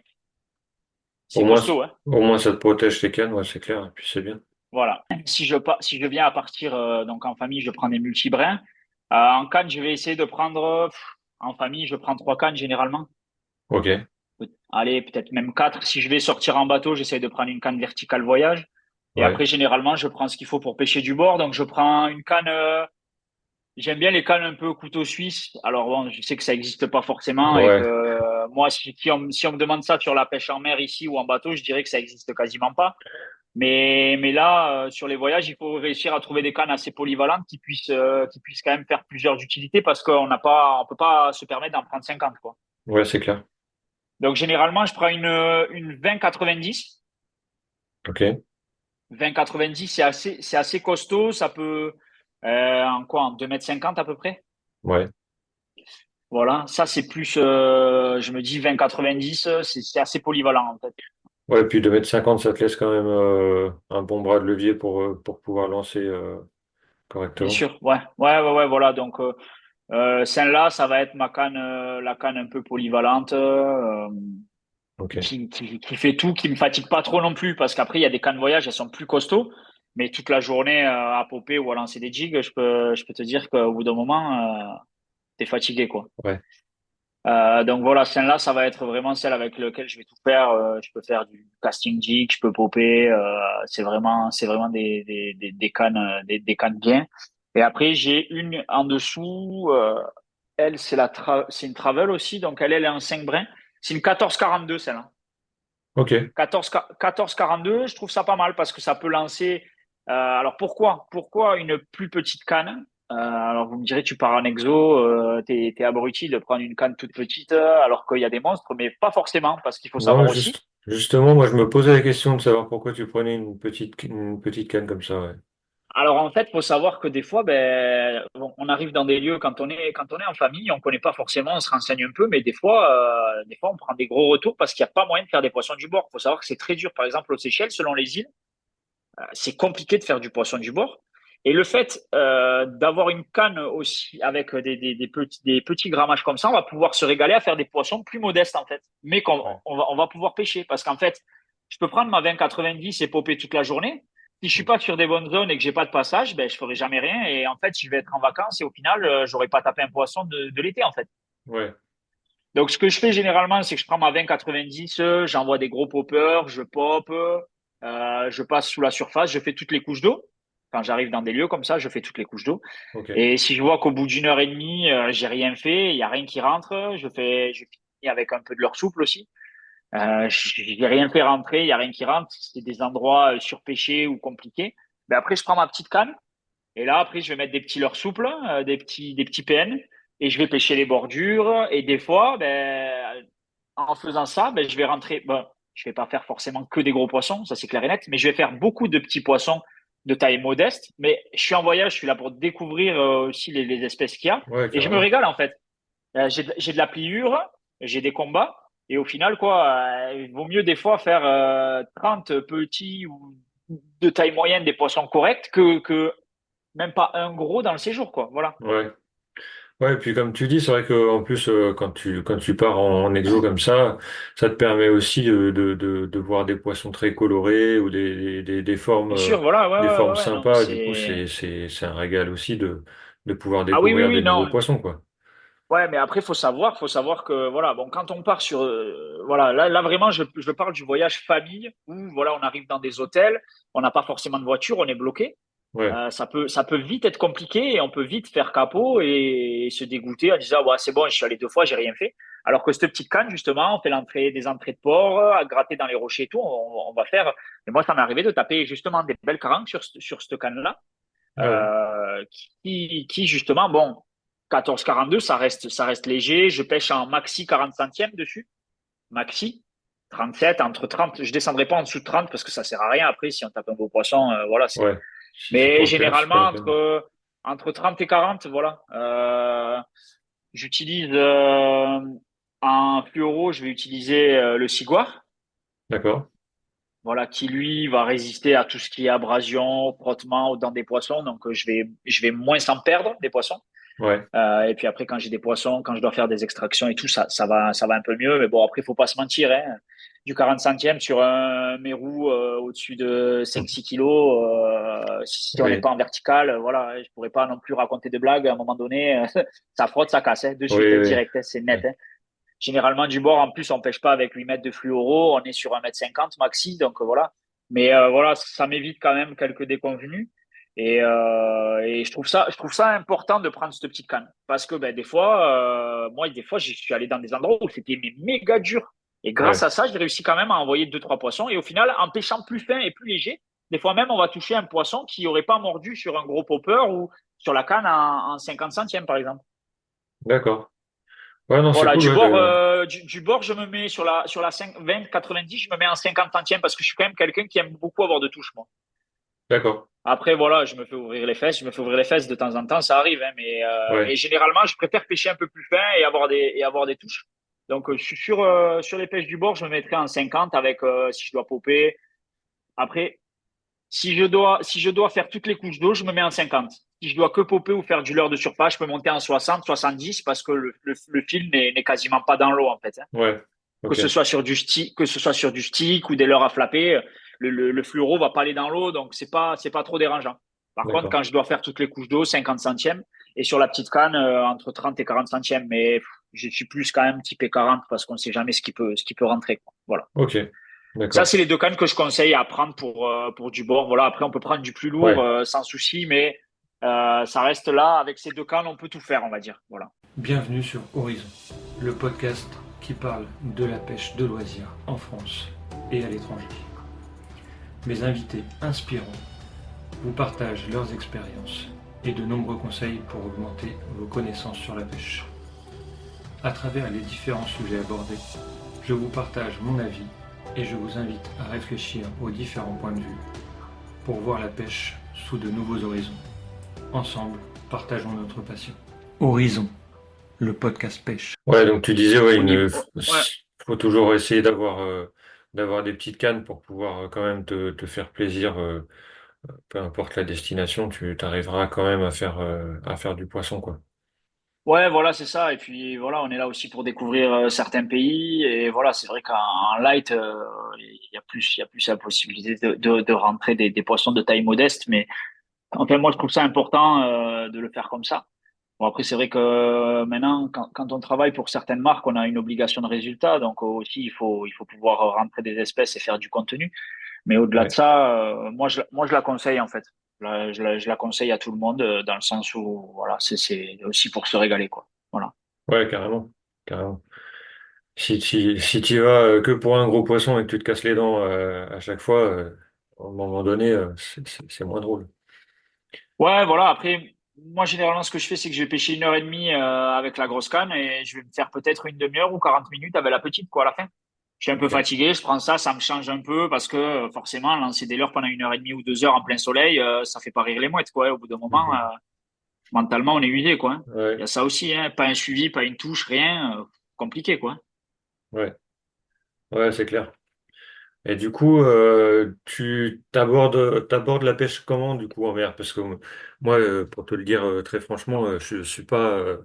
c'est costaud, hein. Au moins ça te protège tes cannes, ouais, c'est clair. Et puis c'est bien. Voilà. Si je viens à partir donc en famille, je prends des multibrins. En canne, je vais essayer de prendre en famille, je prends 3 cannes généralement. Ok. Allez, peut-être même 4. Si je vais sortir en bateau, j'essaie de prendre une canne verticale voyage. Et Ouais. après, généralement, je prends ce qu'il faut pour pêcher du bord. Donc, je prends une canne. J'aime bien les cannes un peu couteau suisse. Alors bon, je sais que ça n'existe pas forcément et que Ouais. moi, si on me demande ça sur la pêche en mer ici ou en bateau, je dirais que ça existe quasiment pas. Mais là, sur les voyages, il faut réussir à trouver des cannes assez polyvalentes qui puissent quand même faire plusieurs utilités parce on peut pas se permettre d'en prendre 50, quoi. Ouais, c'est clair. Donc, généralement, je prends une 20-90. Ok. 20-90, c'est assez costaud. Ça peut, en 2,50 m à peu près. Ouais. Voilà. Ça, c'est plus, je me dis 20-90, c'est assez polyvalent, en fait. Ouais, puis 2,50 m, ça te laisse quand même un bon bras de levier pour pouvoir lancer Bien correctement. sûr. Ouais, voilà. Donc, celle-là, ça va être la canne un peu polyvalente, Ok. qui fait tout, qui me fatigue pas trop non plus, parce qu'après, il y a des cannes voyage, elles sont plus costauds, mais toute la journée à popper ou à lancer des jigs, je peux te dire qu'au bout d'un moment, t'es fatigué, quoi. Ouais. Donc voilà, celle-là, ça va être vraiment celle avec laquelle je vais tout faire. Je peux faire du casting jig, je peux popper. C'est vraiment des cannes, des cannes bien. Et après, j'ai une en dessous. Elle, c'est une travel aussi. Donc elle est en 5 brins. C'est une 14-42, celle-là. Ok. 14-42, je trouve ça pas mal parce que ça peut lancer. Alors pourquoi une plus petite canne? Alors vous me direz, tu pars en exo, t'es abruti de prendre une canne toute petite alors qu'il y a des monstres, mais pas forcément parce qu'il faut Non, savoir aussi. justement, moi je me posais la question de savoir pourquoi tu prenais une petite canne comme ça, ouais. Alors en fait, faut savoir que des fois, ben, bon, on arrive dans des lieux quand on est en famille, on connaît pas forcément, on se renseigne un peu, mais des fois, on prend des gros retours parce qu'il n'y a pas moyen de faire des poissons du bord. Faut savoir que c'est très dur. Par exemple, aux Seychelles, selon les îles, c'est compliqué de faire du poisson du bord. Et le fait d'avoir une canne aussi avec des petits grammages comme ça, on va pouvoir se régaler à faire des poissons plus modestes en fait, mais Ouais. on va pouvoir pêcher parce qu'en fait, je peux prendre ma 20-90 et popper toute la journée. Si je suis pas sur des bonnes zones et que j'ai pas de passage, ben je ferai jamais rien et en fait, je vais être en vacances et au final, j'aurai pas tapé un poisson de l'été en fait. Ouais. Donc, ce que je fais généralement, c'est que je prends ma 20-90, j'envoie des gros poppers, je pop, je passe sous la surface, je fais toutes les couches d'eau. Quand j'arrive dans des lieux comme ça, je fais toutes les couches d'eau. Ok. Et si je vois qu'au bout d'une heure et demie, j'ai rien fait, il y a rien qui rentre, je finis avec un peu de leur souple aussi. J'ai rien fait rentrer, il y a rien qui rentre. C'est des endroits surpêchés ou compliqués. Mais après, je prends ma petite canne et là, après, je vais mettre des petits leurres souples, des petits PN, et je vais pêcher les bordures. Et des fois, ben, en faisant ça, ben, je vais rentrer. Bon, je vais pas faire forcément que des gros poissons, ça c'est clair et net, mais je vais faire beaucoup de petits poissons de taille modeste. Mais je suis en voyage, je suis là pour découvrir aussi les espèces qu'il y a, Ouais, et je me carrément. régale en fait. J'ai de la pliure, j'ai des combats, et au final, quoi, il vaut mieux des fois faire 30 petits ou de taille moyenne des poissons corrects que même pas un gros dans le séjour, quoi. Voilà. Ouais. Ouais, et puis comme tu dis, c'est vrai qu'en plus, quand tu pars en exo comme ça te permet aussi de voir des poissons très colorés ou Bien sûr, voilà, des ouais, ouais, formes ouais, ouais, non, sympas. Du coup, c'est. c'est un régal aussi de pouvoir Ah oui, oui, découvrir oui, des nouveaux non. poissons, quoi. Ouais, mais après, faut savoir que, voilà, bon, quand on part sur, voilà, là, vraiment, je parle du voyage famille où, voilà, on arrive dans des hôtels, on n'a pas forcément de voiture, on est bloqué. Ouais, Ça peut vite être compliqué et on peut vite faire capot et se dégoûter en disant, ouais, c'est bon, je suis allé 2 fois, j'ai rien fait. Alors que cette petite canne, justement, on fait des entrées de port, à gratter dans les rochers et tout, on va faire. Et moi, ça m'est arrivé de taper justement des belles carangues sur cette canne-là, ah ouais, justement, bon, 14,42, ça reste léger. Je pêche en maxi 40 centièmes dessus. Maxi. 37, entre 30. Je descendrai pas en dessous de 30 parce que ça sert à rien après si on tape un beau poisson. Voilà, c'est. ouais. Si c'est Mais pour le perdre, c'est pas généralement, la peine. entre 30 et 40, voilà. J'utilise un fluoro, je vais utiliser le Ciguar. D'accord. Voilà, qui lui va résister à tout ce qui est abrasion, frottement ou dans des poissons. Donc, je vais moins s'en perdre des poissons. Ouais, Et puis après, quand j'ai des poissons, quand je dois faire des extractions et tout, ça va un peu mieux. Mais bon, après, il faut pas se mentir, hein. Du 40 centièmes sur un mérou au-dessus de 5-6 kilos, si on n'est oui, pas en vertical, voilà, je pourrais pas non plus raconter de blagues. À un moment donné, ça frotte, ça casse, hein, de suite, oui, hein, oui. direct, hein, c'est net, Ouais. hein. Généralement, du bord, en plus, on pêche pas avec 8 mètres de fluoro, on est sur 1,50 m maxi, donc voilà. Mais voilà, ça m'évite quand même quelques déconvenus. Et je trouve ça important de prendre cette petite canne. Parce que ben, des fois, moi, des fois, je suis allé dans des endroits où c'était méga dur. Et grâce Ouais. à ça, j'ai réussi quand même à envoyer 2, 3 poissons. Et au final, en pêchant plus fin et plus léger, des fois même, on va toucher un poisson qui n'aurait pas mordu sur un gros popper ou sur la canne en 50 centièmes, par exemple. D'accord. Ouais, non, c'est Voilà, cool, ouais, du bord, je me mets sur la 20-90, je me mets en 50 centièmes parce que je suis quand même quelqu'un qui aime beaucoup avoir de touches, moi. d'accord. Après, voilà, je me fais ouvrir les fesses, je me fais ouvrir les fesses de temps en temps, ça arrive, hein, Ouais, et généralement, je préfère pêcher un peu plus fin et avoir des touches. Donc, sur les pêches du bord, je me mettrai en 50 avec, si je dois popper. Après, si je dois faire toutes les couches d'eau, je me mets en 50. Si je dois que popper ou faire du leurre de surface, je peux monter en 60, 70 parce que le fil n'est quasiment pas dans l'eau, en fait, hein. ouais. Que Ok, ce soit sur du stick, que ce soit sur du stick ou des leurres à flapper, le fluoro va pas aller dans l'eau, donc c'est pas trop dérangeant. Par contre, d'accord. quand je dois faire toutes les couches d'eau, 50 centièmes, et sur la petite canne, entre 30 et 40 centièmes, mais je suis plus quand même typé 40 parce qu'on sait jamais ce qui peut rentrer, quoi. Voilà. Ok, Ça, d'accord. c'est les 2 cannes que je conseille à prendre pour du bord. Voilà. Après, on peut prendre du plus lourd, Ouais. sans souci, mais ça reste là. Avec ces 2 cannes, on peut tout faire, on va dire. Voilà. Bienvenue sur Horizon, le podcast qui parle de la pêche de loisirs en France et à l'étranger. Mes invités inspirants vous partagent leurs expériences et de nombreux conseils pour augmenter vos connaissances sur la pêche. À travers les différents sujets abordés, je vous partage mon avis et je vous invite à réfléchir aux différents points de vue pour voir la pêche sous de nouveaux horizons. Ensemble, partageons notre passion. Horizon, le podcast pêche. Ouais, donc tu disais, ouais, Au niveau, ouais. faut toujours essayer d'avoir des petites cannes pour pouvoir quand même te faire plaisir, peu importe la destination, tu arriveras quand même à faire du poisson, quoi. Ouais, voilà, c'est ça. Et puis voilà, on est là aussi pour découvrir certains pays. Et voilà, c'est vrai qu'en light, il y a plus la possibilité de rentrer des poissons de taille modeste. Mais enfin, moi, je trouve ça important de le faire comme ça. Bon, après, c'est vrai que maintenant, quand on travaille pour certaines marques, on a une obligation de résultat. Donc aussi, il faut pouvoir rentrer des espèces et faire du contenu. Mais au-delà de Ouais, ça, moi, je la conseille en fait. Je la conseille à tout le monde dans le sens où voilà, c'est aussi pour se régaler quoi. Voilà. ouais, carrément, carrément. Si tu y vas que pour un gros poisson et que tu te casses les dents à chaque fois, à un moment donné, c'est moins drôle. Ouais, voilà. Après, moi généralement, ce que je fais, c'est que je vais pêcher 1 heure et demie avec la grosse canne et je vais me faire peut-être une demi-heure ou 40 minutes avec la petite quoi à la fin. Je suis un peu Ok. fatigué, je prends ça, ça me change un peu parce que forcément, lancer des leurres pendant 1 heure et demie ou 2 heures en plein soleil, ça fait pas rire les mouettes quoi. Au bout d'un moment, mentalement, on est usé quoi. Il y Ouais, a ça aussi, hein. Pas un suivi, pas une touche, rien, compliqué quoi. ouais, ouais, c'est clair. Et du coup, tu t'abordes la pêche comment du coup en mer? Parce que moi, pour te le dire très franchement, je suis pas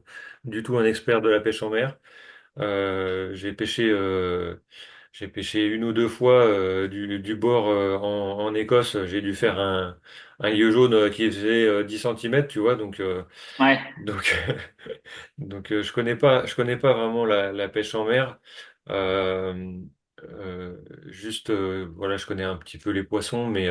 du tout un expert de la pêche en mer. J'ai pêché, j'ai pêché une ou deux fois du bord en Écosse. J'ai dû faire un lieu jaune qui faisait 10 cm, tu vois. Ouais. Donc, je connais pas vraiment la pêche en mer. Euh, juste, voilà, je connais un petit peu les poissons, mais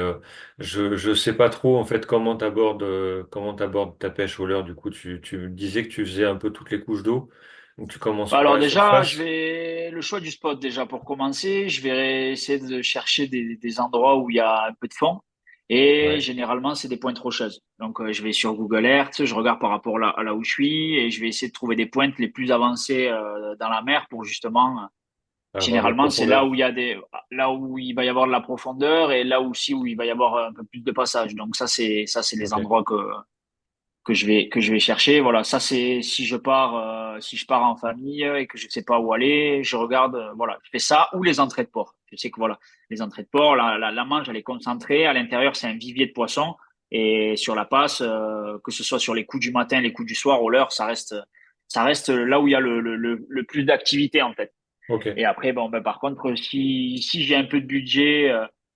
je sais pas trop en fait comment t'abordes ta pêche au leurre. Du coup, tu me disais que tu faisais un peu toutes les couches d'eau. Donc tu commences Bah par alors la déjà, je surface. vais le choix du spot déjà pour commencer, je vais essayer de chercher des endroits où il y a un peu de fond et Ouais. généralement c'est des pointes rocheuses. Donc je vais sur Google Earth, je regarde par rapport à là où je suis et je vais essayer de trouver des pointes les plus avancées dans la mer pour justement Avoir de la généralement c'est là profondeur. où il y a là où il va y avoir de la profondeur et là aussi où il va y avoir un peu plus de passage. Donc ça c'est les Ok. endroits que je vais chercher. Voilà, ça c'est si je pars en famille et que je sais pas où aller, je regarde voilà, je fais ça ou les entrées de port. Je sais que voilà, les entrées de port, la manche elle est concentrée, à l'intérieur c'est un vivier de poissons et sur la passe que ce soit sur les coups du matin, les coups du soir au leurre, ça reste là où il y a le plus d'activité en fait. Ok. Et après, bon, ben, par contre, si j'ai un peu de budget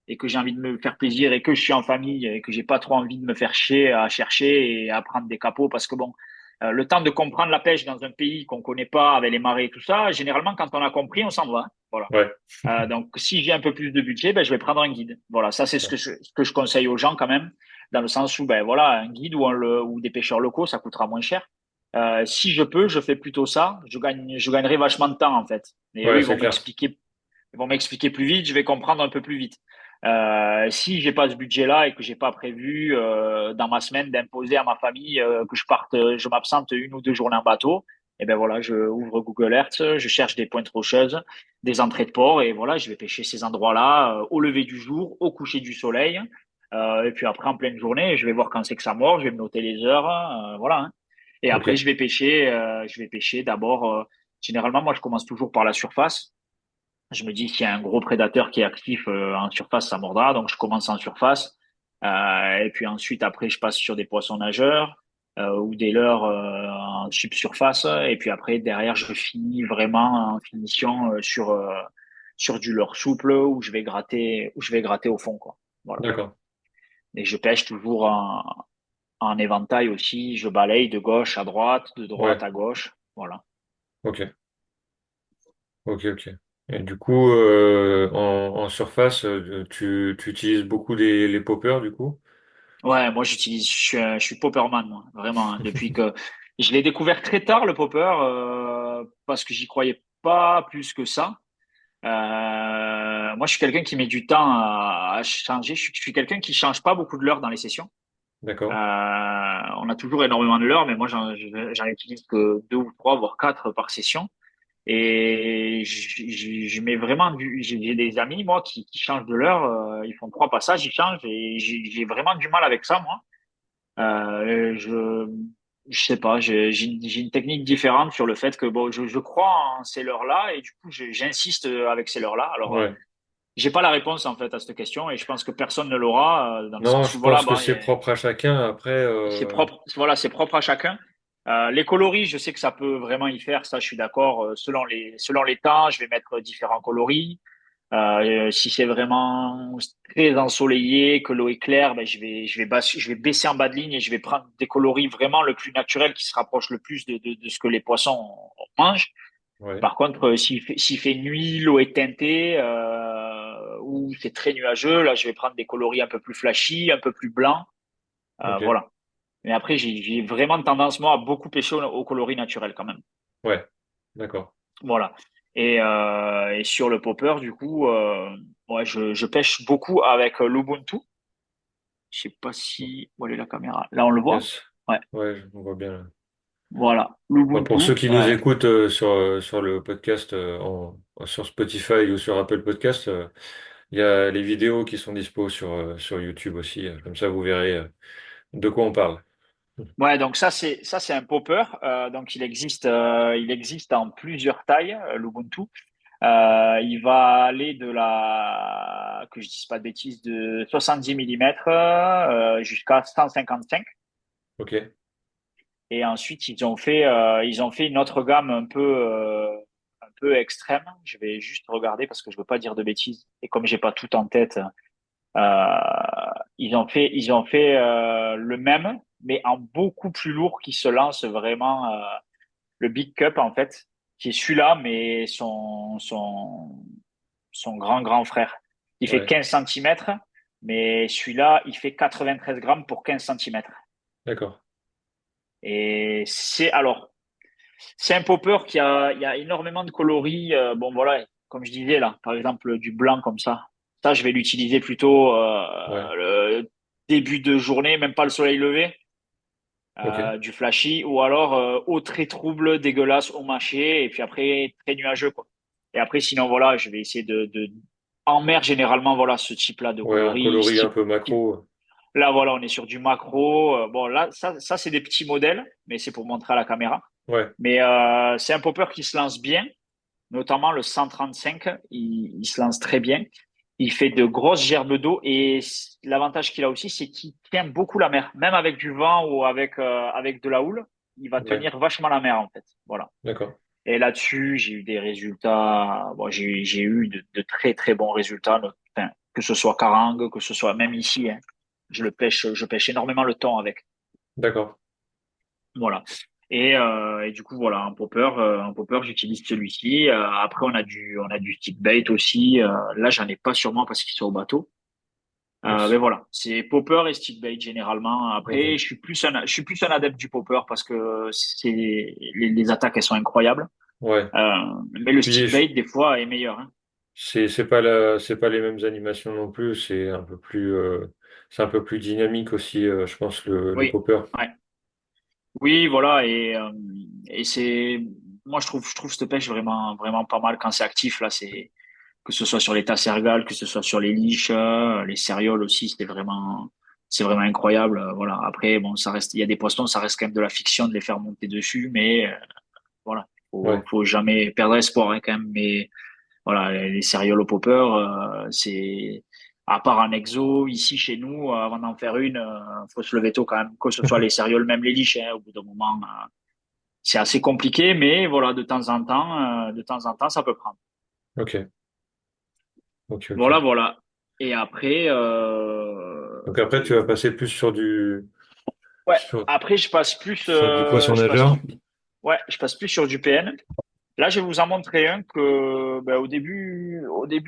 et que j'ai envie de me faire plaisir et que je suis en famille et que j'ai pas trop envie de me faire chier à chercher et à prendre des capots, parce que bon, le temps de comprendre la pêche dans un pays qu'on connaît pas avec les marées et tout ça, généralement, quand on a compris, on s'en va, hein. Voilà. Ouais. Donc, si j'ai un peu plus de budget, ben, je vais prendre un guide. Voilà, ça, c'est ce que je conseille aux gens quand même, dans le sens où, ben, voilà, un guide ou des pêcheurs locaux, ça coûtera moins cher. Si je peux, je fais plutôt ça. Je gagnerai vachement de temps, en fait. Et eux, Ouais, c'est clair. ils vont m'expliquer plus vite, je vais comprendre un peu plus vite. Si j'ai pas ce budget-là et que j'ai pas prévu dans ma semaine d'imposer à ma famille que je parte, je m'absente une ou deux journées en bateau, et ben voilà, je ouvre Google Earth, je cherche des pointes rocheuses, des entrées de port, et voilà, je vais pêcher ces endroits-là au lever du jour, au coucher du soleil, et puis après en pleine journée, je vais voir quand c'est que ça mord, je vais me noter les heures, voilà, hein. Et Ok. après, je vais pêcher d'abord. Généralement, moi, je commence toujours par la surface. Je me dis, s'il y a un gros prédateur qui est actif en surface, ça mordra. Donc, je commence en surface. Et puis ensuite, après, je passe sur des poissons nageurs ou des leurres en subsurface. Et puis après, derrière, je finis vraiment en finition sur du leurre souple où je vais gratter au fond, quoi. Voilà. D'accord. Et je pêche toujours en éventail aussi. Je balaye de gauche à droite, de droite Ouais. à gauche. Voilà. Ok. Ok, ok. Et du coup, en surface, tu utilises beaucoup les poppers, du coup? Ouais, moi je suis popperman, moi, vraiment, hein. Depuis que je l'ai découvert très tard le popper, parce que j'y croyais pas plus que ça. Moi, je suis quelqu'un qui met du temps à changer. Je suis quelqu'un qui change pas beaucoup de l'heure dans les sessions. D'accord. On a toujours énormément de l'heure, mais moi j'en utilise que deux ou trois, voire quatre par session. Et je mets vraiment j'ai des amis, moi, qui changent de l'heure. Ils font trois passages, ils changent, et j'ai vraiment du mal avec ça, moi. Euh, je je sais pas, j'ai une technique différente sur le fait que bon, je crois en ces leurres-là et du coup j'insiste avec ces leurres-là. Alors Ouais. j'ai pas la réponse en fait à cette question et je pense que personne ne l'aura dans le Non, sens je où voilà, pense que bon, c'est propre à chacun. Après, c'est propre, voilà, c'est propre à chacun. Les coloris, je sais que ça peut vraiment y faire, ça je suis d'accord. Selon les temps, je vais mettre différents coloris. Si c'est vraiment très ensoleillé, que l'eau est claire, ben je vais baisser en bas de ligne et je vais prendre des coloris vraiment le plus naturel qui se rapproche le plus de ce que les poissons mangent. ouais. Par contre, s'il fait nuit, l'eau est teintée ou c'est très nuageux, là, je vais prendre des coloris un peu plus flashy, un peu plus blancs. Ok. Voilà. Mais après, j'ai vraiment tendance, moi, à beaucoup pêcher au coloris naturel quand même. Ouais. D'accord. Voilà. Et sur le popper, du coup, ouais, je pêche beaucoup avec l'Ubuntu. Je sais pas si... Où est la caméra? Là, on le voit? Yes. Ouais. Ouais, on voit bien là. Voilà. Bah, pour ceux L'Ubuntu. qui nous écoutent sur le podcast sur Spotify ou sur Apple Podcast, il y a les vidéos qui sont dispo sur YouTube aussi. Comme ça, vous verrez de quoi on parle. Ouais, donc ça c'est un popper. Donc il existe en plusieurs tailles, l'Ubuntu. Il va aller que je dise pas de bêtises, de 70 mm jusqu'à 155. Ok. Et ensuite, ils ont fait une autre gamme un peu extrême. Je vais juste regarder parce que je veux pas dire de bêtises. Et comme j'ai pas tout en tête, ils ont fait le même, mais en beaucoup plus lourd qui se lance vraiment, le Big Cup, en fait, qui est celui-là, mais son grand frère. Il fait Ouais. 15 centimètres, mais celui-là, il fait 93 grammes pour 15 centimètres. D'accord. Et c'est un popper il y a énormément de coloris. Bon, voilà, comme je disais là, par exemple, du blanc comme ça. Ça, je vais l'utiliser plutôt Ouais. le début de journée, même pas le soleil levé, Ok. du flashy, ou alors eau très trouble, dégueulasse, au mâché, et puis après, très nuageux, quoi. Et après, sinon, voilà, je vais essayer en mer, généralement, voilà, ce type-là de Ouais, un coloris, coloris un peu macro. là, voilà, on est sur du macro. Bon, là, ça c'est des petits modèles, mais c'est pour montrer à la caméra. Ouais. Mais c'est un popper qui se lance bien, notamment le 135, il se lance très bien. Il fait de grosses gerbes d'eau et l'avantage qu'il a aussi, c'est qu'il tient beaucoup la mer. Même avec du vent ou avec de la houle, il va Ouais. tenir vachement la mer en fait. Voilà. D'accord. Et là-dessus, j'ai eu des résultats. Bon, j'ai eu de très très bons résultats. Enfin, que ce soit Karang, que ce soit même ici, hein. Je pêche énormément le thon avec. D'accord. Voilà. Et du coup, voilà, un popper, j'utilise celui-ci. Après, on a du stick bait aussi. Là, j'en ai pas sur moi parce qu'ils sont au bateau. Mais Yes. voilà, c'est popper et stick bait généralement. Après, Ok. je suis plus un adepte du popper parce que les attaques, elles sont incroyables. Ouais. Euh, mais le Puis stick bait, des fois, est meilleur, hein. c'est pas les mêmes animations non plus. C'est un peu plus dynamique aussi. Je pense le Oui, popper. ouais. Oui, voilà. Et je trouve cette pêche vraiment, vraiment pas mal quand c'est actif. Là, que ce soit sur les tassergales, que ce soit sur les liches, les cérioles aussi, c'est vraiment incroyable. Voilà. Après, bon, il y a des poissons, ça reste quand même de la fiction de les faire monter dessus, mais voilà, Ouais. faut jamais perdre espoir, hein, quand même. Mais voilà, les cérioles au popper, à part en exo, ici chez nous, avant d'en faire une, faut se lever tôt quand même, que ce soit les cérioles, même les liches, hein, au bout d'un moment, c'est assez compliqué, mais voilà, de temps en temps, ça peut prendre. Ok. Ok. Voilà, Ok. voilà. Et après, Donc après, tu vas passer plus ouais. sur, Après, sur du poisson nageur. ouais, je passe plus sur du PN. Là, je vais vous en montrer un que, ben, au début,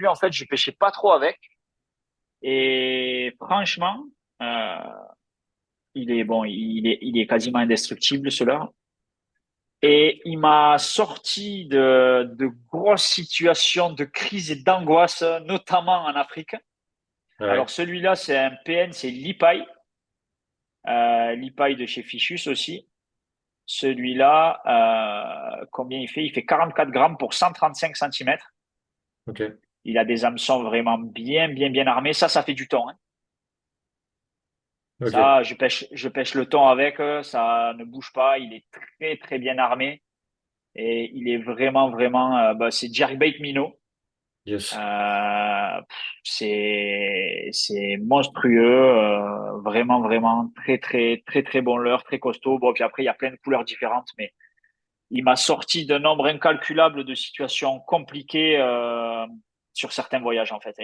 en fait, je pêchais pas trop avec. Et franchement, euh, il est quasiment indestructible, celui-là. Et il m'a sorti de grosses situations de crise et d'angoisse, notamment en Afrique. Alors, Ouais. celui-là, c'est un PN, c'est l'Ipaï. L'Ipaï de chez Fichus aussi. Celui-là, combien il fait? Il fait 44 grammes pour 135 centimètres. Ok. Il a des hameçons vraiment bien armés. Ça fait du thon, hein. Ok. Ça, je pêche le thon avec, ça ne bouge pas. Il est très bien armé et il est vraiment, c'est jerkbait minnow. Yes. C'est monstrueux, vraiment très bon leurre, très costaud. Bon, puis après, il y a plein de couleurs différentes, mais il m'a sorti d'un nombre incalculable de situations compliquées sur certains voyages, en fait.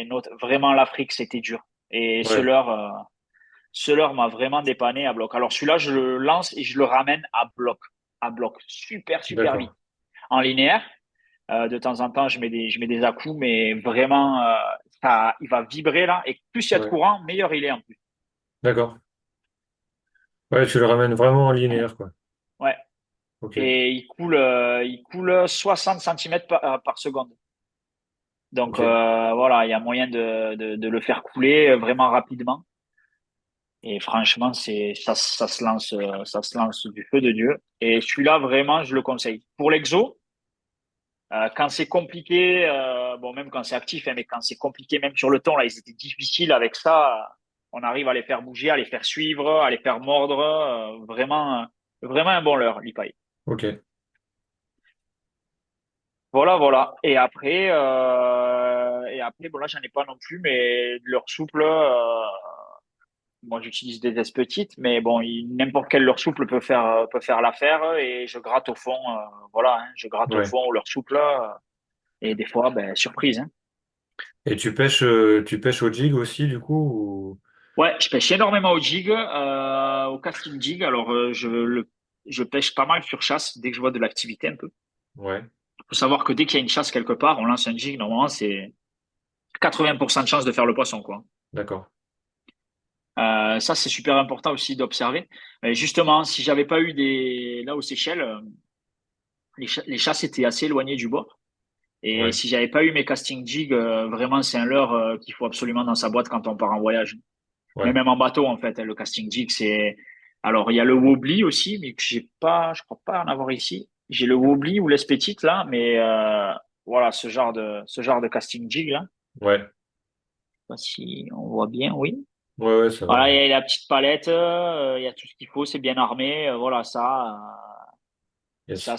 Vraiment, l'Afrique, c'était dur. Et Ouais. ce leurre m'a vraiment dépanné à bloc. Alors, celui-là, je le lance et je le ramène à bloc. Super D'accord. vite. En linéaire, de temps en temps, je mets des à-coups, mais vraiment, il va vibrer là. Et plus il y a de Ouais. courant, meilleur il est en plus. D'accord. Ouais, tu le ramènes vraiment en linéaire, quoi. Ouais. Ok. Et il coule 60 centimètres par seconde. Donc Ok. voilà, il y a moyen de le faire couler vraiment rapidement. Et franchement, ça se lance du feu de Dieu. Et celui-là, vraiment, je le conseille. Pour l'exo, quand c'est compliqué, bon, même quand c'est actif, hein, mais quand c'est compliqué, même sur le ton, là, ils étaient difficiles avec ça. On arrive à les faire bouger, à les faire suivre, à les faire mordre. Vraiment un bon leurre, l'Ipaï. Ok. Voilà, voilà. Et après, bon là, j'en ai pas non plus, mais leur souple, moi, j'utilise des vis petites, mais bon, n'importe quel leur souple peut faire l'affaire et je gratte au fond, voilà, hein, je gratte au Ouais. fond leur souple, et des fois, ben, surprise, hein. Et tu pêches au jig aussi, du coup, Ouais, je pêche énormément au jig, au casting jig. Alors, je pêche pas mal sur chasse dès que je vois de l'activité un peu. Ouais, Faut savoir que dès qu'il y a une chasse quelque part, on lance un jig, normalement, c'est 80% de chance de faire le poisson, quoi. d'accord. Ça, c'est super important aussi d'observer. Justement, si j'avais pas eu là aux Seychelles, les chasses étaient assez éloignées du bord. Et Ouais, si j'avais pas eu mes casting jigs, vraiment, c'est un leurre qu'il faut absolument dans sa boîte quand on part en voyage. Mais ouais. même en bateau, en fait, hein, le casting jig, c'est. Alors, il y a le wobbly aussi, mais que j'ai pas, je crois pas en avoir ici. J'ai le wobbly ou l'espétite là, mais voilà, ce genre de casting jig là. Ouais, Je sais pas si on voit bien, oui. ouais, ouais, ça va. Voilà, Ouais. il y a la petite palette, il y a tout ce qu'il faut, c'est bien armé, voilà, ça, Yes. ça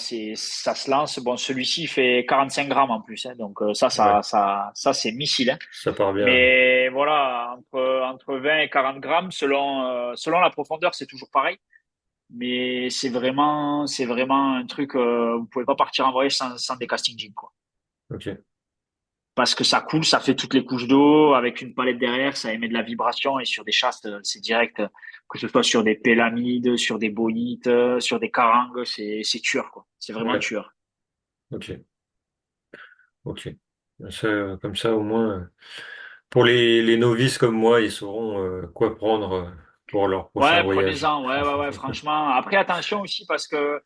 se lance. Bon, celui-ci il fait 45 grammes en plus, hein, donc Ouais, c'est missile, hein. ça part bien. Ouais. Mais voilà, entre 20 et 40 grammes, selon la profondeur, c'est toujours pareil. Mais c'est vraiment un truc, vous pouvez pas partir en voyage sans des casting jigs, quoi. Ok. Parce que ça coule, ça fait toutes les couches d'eau avec une palette derrière, ça émet de la vibration et sur des chasses, c'est direct, que ce soit sur des pélamides, sur des bonites, sur des carangues, c'est tueur, quoi. C'est vraiment Ouais, tueur. ok. Ok. Comme ça, au moins, pour les novices comme moi, ils sauront quoi prendre pour leur prochain Ouais, voyage. prenez-en. Ouais, ouais, ouais, franchement. Après, attention aussi parce que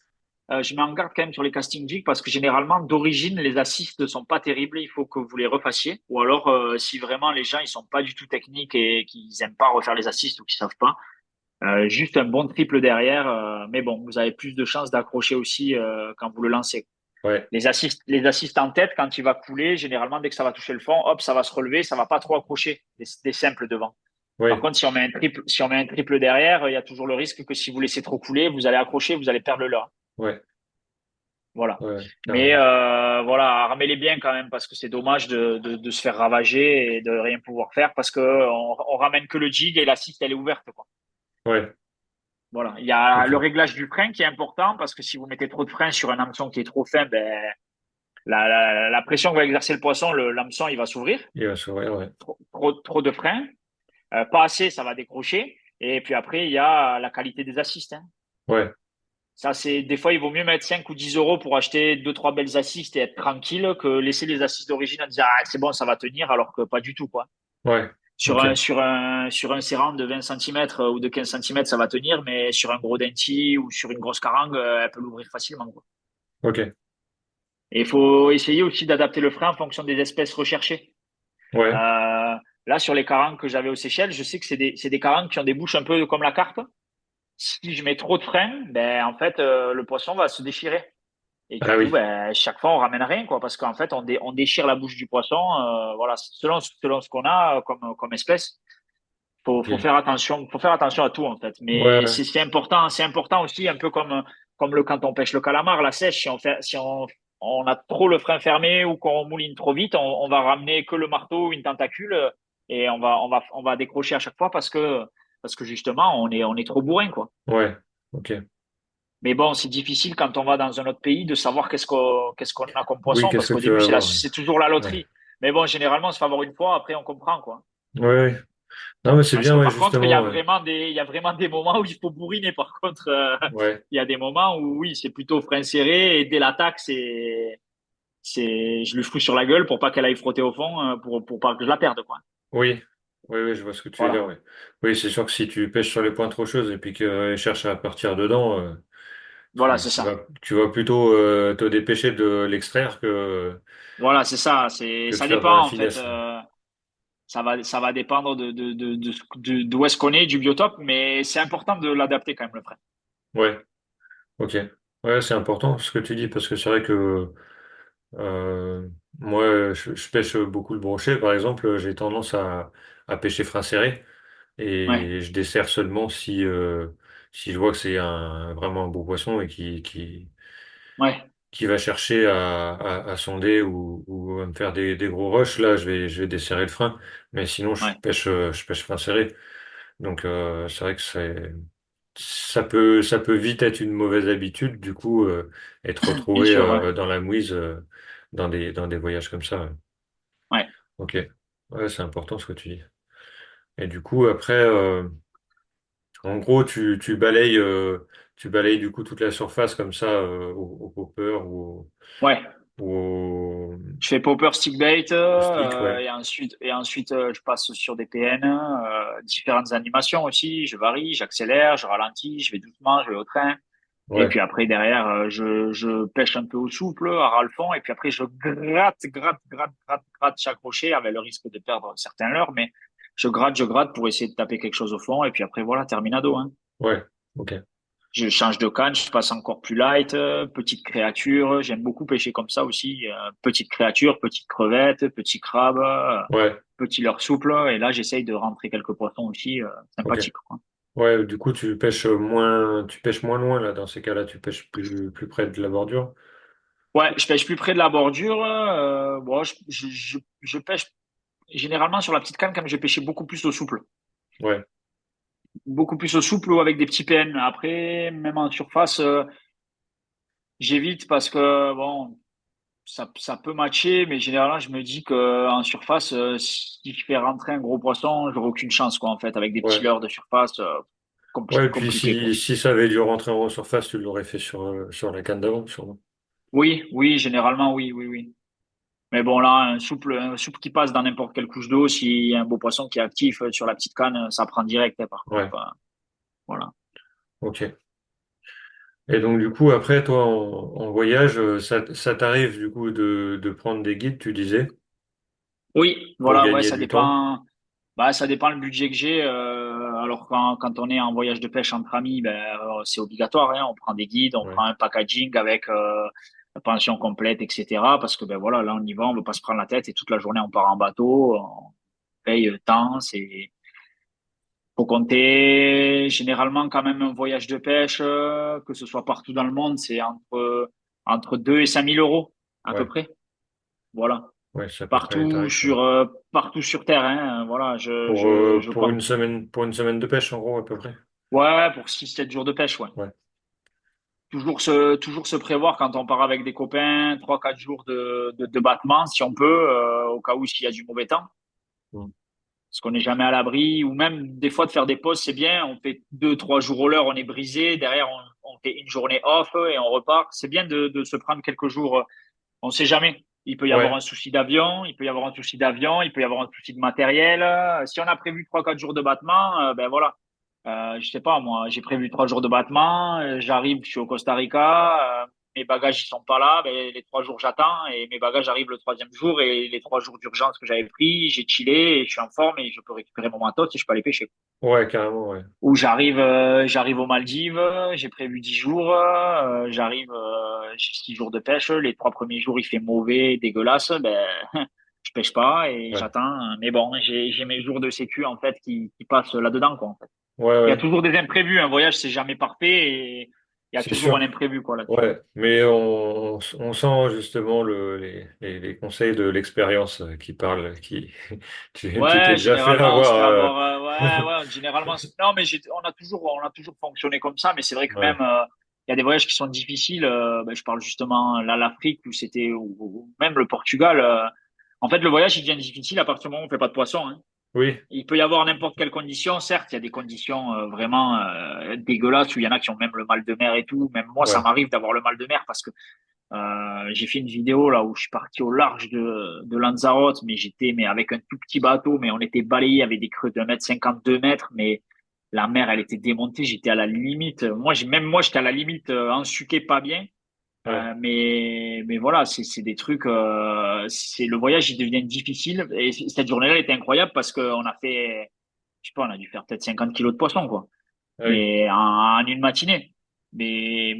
je mets en garde quand même sur les casting jigs parce que généralement, d'origine, les assists ne sont pas terribles. Il faut que vous les refassiez. Ou alors, si vraiment les gens ils sont pas du tout techniques et qu'ils aiment pas refaire les assists ou qu'ils savent pas, juste un bon triple derrière. Mais bon, vous avez plus de chances d'accrocher aussi quand vous le lancez. Ouais, Les assists en tête, quand il va couler, généralement, dès que ça va toucher le fond, hop, ça va se relever, ça va pas trop accrocher des simples devant. Par ouais, contre, si on met un triple derrière, il y a toujours le risque que si vous laissez trop couler, vous allez accrocher, vous allez perdre le leurre. ouais, Voilà. ouais, Mais carrément. voilà, armez-les bien quand même parce que c'est dommage de se faire ravager et de rien pouvoir faire parce que on ramène que le jig et l'assist elle est ouverte, quoi. Ouais, Voilà. Il y a le ok. réglage du frein qui est important parce que si vous mettez trop de frein sur un hameçon qui est trop fin, ben la pression que va exercer le poisson, l'hameçon il va s'ouvrir. Il va s'ouvrir, ouais. Trop de frein, pas assez, ça va décrocher. Et puis après, il y a la qualité des assists, hein. Ouais, Ça, c'est des fois, il vaut mieux mettre 5 ou 10 euros pour acheter deux, trois belles assists et être tranquille que laisser les assists d'origine en disant ah, c'est bon, ça va tenir, alors que pas du tout, quoi. ouais, Sur ok, un, sur un, sur un serrant de 20 centimètres ou de 15 centimètres, ça va tenir, mais sur un gros denti ou sur une grosse carangue, elle peut l'ouvrir facilement, quoi. ok. Et il faut essayer aussi d'adapter le frein en fonction des espèces recherchées. Ouais, Euh, Là, sur les carangues que j'avais aux Seychelles, je sais que c'est des carangues qui ont des bouches un peu comme la carpe. Si je mets trop de frein, ben, en fait, le poisson va se déchirer. Et du ah coup, oui, ben, chaque fois, on ramène rien, quoi, parce qu'en fait, on déchire la bouche du poisson, voilà, selon ce qu'on a comme espèce. Faut ok. faire attention, à tout, en fait. Ouais, Mais ouais, c'est important aussi, un peu comme quand on pêche le calamar, la sèche, si on a trop le frein fermé ou qu'on mouline trop vite, on va ramener que le marteau ou une tentacule et on va décrocher à chaque fois parce que justement, on est trop bourrin, quoi. ouais, ok. Mais bon, c'est difficile quand on va dans un autre pays de savoir qu'est-ce qu'on a comme Oui, poisson, qu'est-ce parce que qu'au tu début, vas c'est avoir? c'est toujours la Ouais, loterie. Mais bon, généralement, on se fait avoir une fois, après, on comprend, quoi. ouais, ouais. Non, mais c'est Parce bien, que ouais, par contre, il y a justement. vraiment des moments où il faut bourriner. Par contre, Ouais, il y a des moments où, oui, c'est plutôt frein serré et dès l'attaque, je lui fous sur la gueule pour pas qu'elle aille frotter au fond, pour pas que je la perde, quoi. oui, oui, oui, je vois ce que tu veux dire, Voilà. ouais. Oui, c'est sûr que si tu pêches sur les points trop chaudes et puis qu'elle cherche à partir dedans, Voilà, c'est ça. tu vas plutôt te dépêcher de l'extraire Voilà, c'est ça. que de Ça faire dans la dépend, en fait. finesse. Ça va dépendre d'où est-ce qu'on est, du biotope, mais c'est important de l'adapter quand même, le frein. Ouais, ok. Ouais, c'est important ce que tu dis parce que c'est vrai que euh, moi, je pêche beaucoup le brochet, par exemple, j'ai tendance à pêcher frein serré Ouais, et je desserre seulement si je vois que c'est vraiment un beau poisson et qui, ouais. qui va chercher à sonder ou à me faire des gros rushs, là, je vais desserrer le frein. Mais sinon, Ouais, je pêche frein serré. Donc, c'est vrai que ça peut vite être une mauvaise habitude, du coup, et te bien retrouver sûr, ouais. dans la mouise dans des voyages comme ça. Ouais. Ouais, Ok. Ouais, c'est important ce que tu dis. Et du coup, après, en gros, tu balayes du coup toute la surface comme ça au popper ouais. ou Je fais popper stick bait au stick, ouais. et ensuite je passe sur des PN, différentes animations aussi. Je varie, j'accélère, je ralentis, je vais doucement, je vais au train. Et Ouais, puis après derrière, je pêche un peu au souple, à ras le fond. Et puis après je gratte chaque rocher avec le risque de perdre certains leurres, mais je gratte pour essayer de taper quelque chose au fond. Et puis après voilà, terminado, hein. ouais, ok. Je change de canne, je passe encore plus light, petite créature. J'aime beaucoup pêcher comme ça aussi. Petite créature, petite crevette, petit crabe, Ouais, petit leurre souple. Et là, j'essaye de rentrer quelques poissons aussi ok. sympathiques, quoi. Ouais, du coup, tu pêches moins loin, là, dans ces cas-là, tu pêches plus près de la bordure. Ouais, je pêche plus près de la bordure. Bon, je pêche généralement sur la petite canne comme j'ai pêché beaucoup plus au souple. Ouais, Beaucoup plus au souple ou avec des petits PN. Après, même en surface, j'évite parce que, bon, ça peut matcher, mais généralement, je me dis que en surface, si je fais rentrer un gros poisson, j'aurai aucune chance, quoi, en fait, avec des petits ouais. leurres de surface, Ouais, et puis compliqué, quoi. si ça avait dû rentrer en surface, tu l'aurais fait sur la canne d'avant, sûrement. Oui, oui, généralement, oui, oui, oui. Mais bon, là, un souple qui passe dans n'importe quelle couche d'eau, s'il y a un beau poisson qui est actif sur la petite canne, ça prend direct, hein, par contre. Ouais, Voilà. ok. Et donc, du coup, après, toi, en voyage, ça t'arrive, du coup, de prendre des guides, tu disais, Oui, pour voilà, ouais, gagner ça du temps. dépend. Bah, ça dépend le budget que j'ai. Alors quand on est en voyage de pêche entre amis, ben c'est obligatoire, hein. On prend des guides, on Ouais, prend un packaging avec la pension complète, etc. Parce que ben voilà, là on y va, on veut pas se prendre la tête et toute la journée on part en bateau, on paye temps, c'est faut compter. Généralement quand même un voyage de pêche, que ce soit partout dans le monde, c'est entre 2 et 5 000 euros à peu ouais, près. Voilà. ouais, c'est à peu près les Partout tarifs, ouais. sur euh, partout sur Terre, hein. Voilà, je crois. Pour une semaine de pêche, en gros, à peu près. Ouais, pour 6 7 jours de pêche, ouais. Ouais, Toujours se prévoir quand on part avec des copains, 3 4 jours de battement, si on peut, au cas où s'il y a du mauvais temps. mm, Parce qu'on n'est jamais à l'abri, ou même des fois de faire des pauses, c'est bien. On fait 2 3 jours au l'heure, on est brisé. Derrière, on fait une journée off et on repart. C'est bien de se prendre quelques jours. On sait jamais. Il peut y avoir ouais, un souci d'avion, il peut y avoir un souci d'avion, il peut y avoir un souci de matériel. Si on a prévu 3 4 jours de battement, ben voilà. Je sais pas, moi, j'ai prévu 3 jours de battement, j'arrive, je suis au Costa Rica, mes bagages ils sont pas là, ben, les 3 jours j'attends et mes bagages arrivent le troisième jour et les 3 jours d'urgence que j'avais pris, j'ai chillé et je suis en forme et je peux récupérer mon matos et je peux aller pêcher. ouais, carrément, ouais. Ou j'arrive aux Maldives, j'ai prévu 10 jours, j'arrive, j'ai 6 jours de pêche, les 3 premiers jours il fait mauvais, dégueulasse, ben je pêche pas et Ouais, j'attends. Mais bon, j'ai mes jours de sécu en fait qui passent là-dedans quoi en fait. ouais, Il y a ouais, toujours des imprévus, un voyage c'est jamais parfait et il y a c'est toujours un sûr. imprévu quoi là-dessus. Ouais, mais on sent justement les conseils de l'expérience qui parlent, tu t'es Ouais, déjà fait généralement on se fait avoir. avoir. Ouais, généralement. Non, mais on a toujours fonctionné comme ça. Mais c'est vrai que Ouais, même il y a des voyages qui sont difficiles. Ben, je parle justement là l'Afrique où c'était ou même le Portugal. En fait, le voyage il devient difficile à partir du moment où on fait pas de poisson, hein. oui, Il peut y avoir n'importe quelle condition. Certes, il y a des conditions vraiment dégueulasses où il y en a qui ont même le mal de mer et tout. Même moi, ça ouais, m'arrive d'avoir le mal de mer parce que j'ai fait une vidéo là où je suis parti au large de Lanzarote, mais mais avec un tout petit bateau, mais on était balayé avec des creux de 1,50 m, 2 mètres, mais la mer, elle était démontée, j'étais à la limite. Même moi, j'étais à la limite, ensuqué pas bien. ouais, Mais voilà, c'est des trucs, c'est le voyage, il devient difficile. Et cette journée-là, elle était incroyable parce qu'on a fait, je sais pas, on a dû faire peut-être 50 kilos de poisson, quoi, oui, mais en une matinée. Mais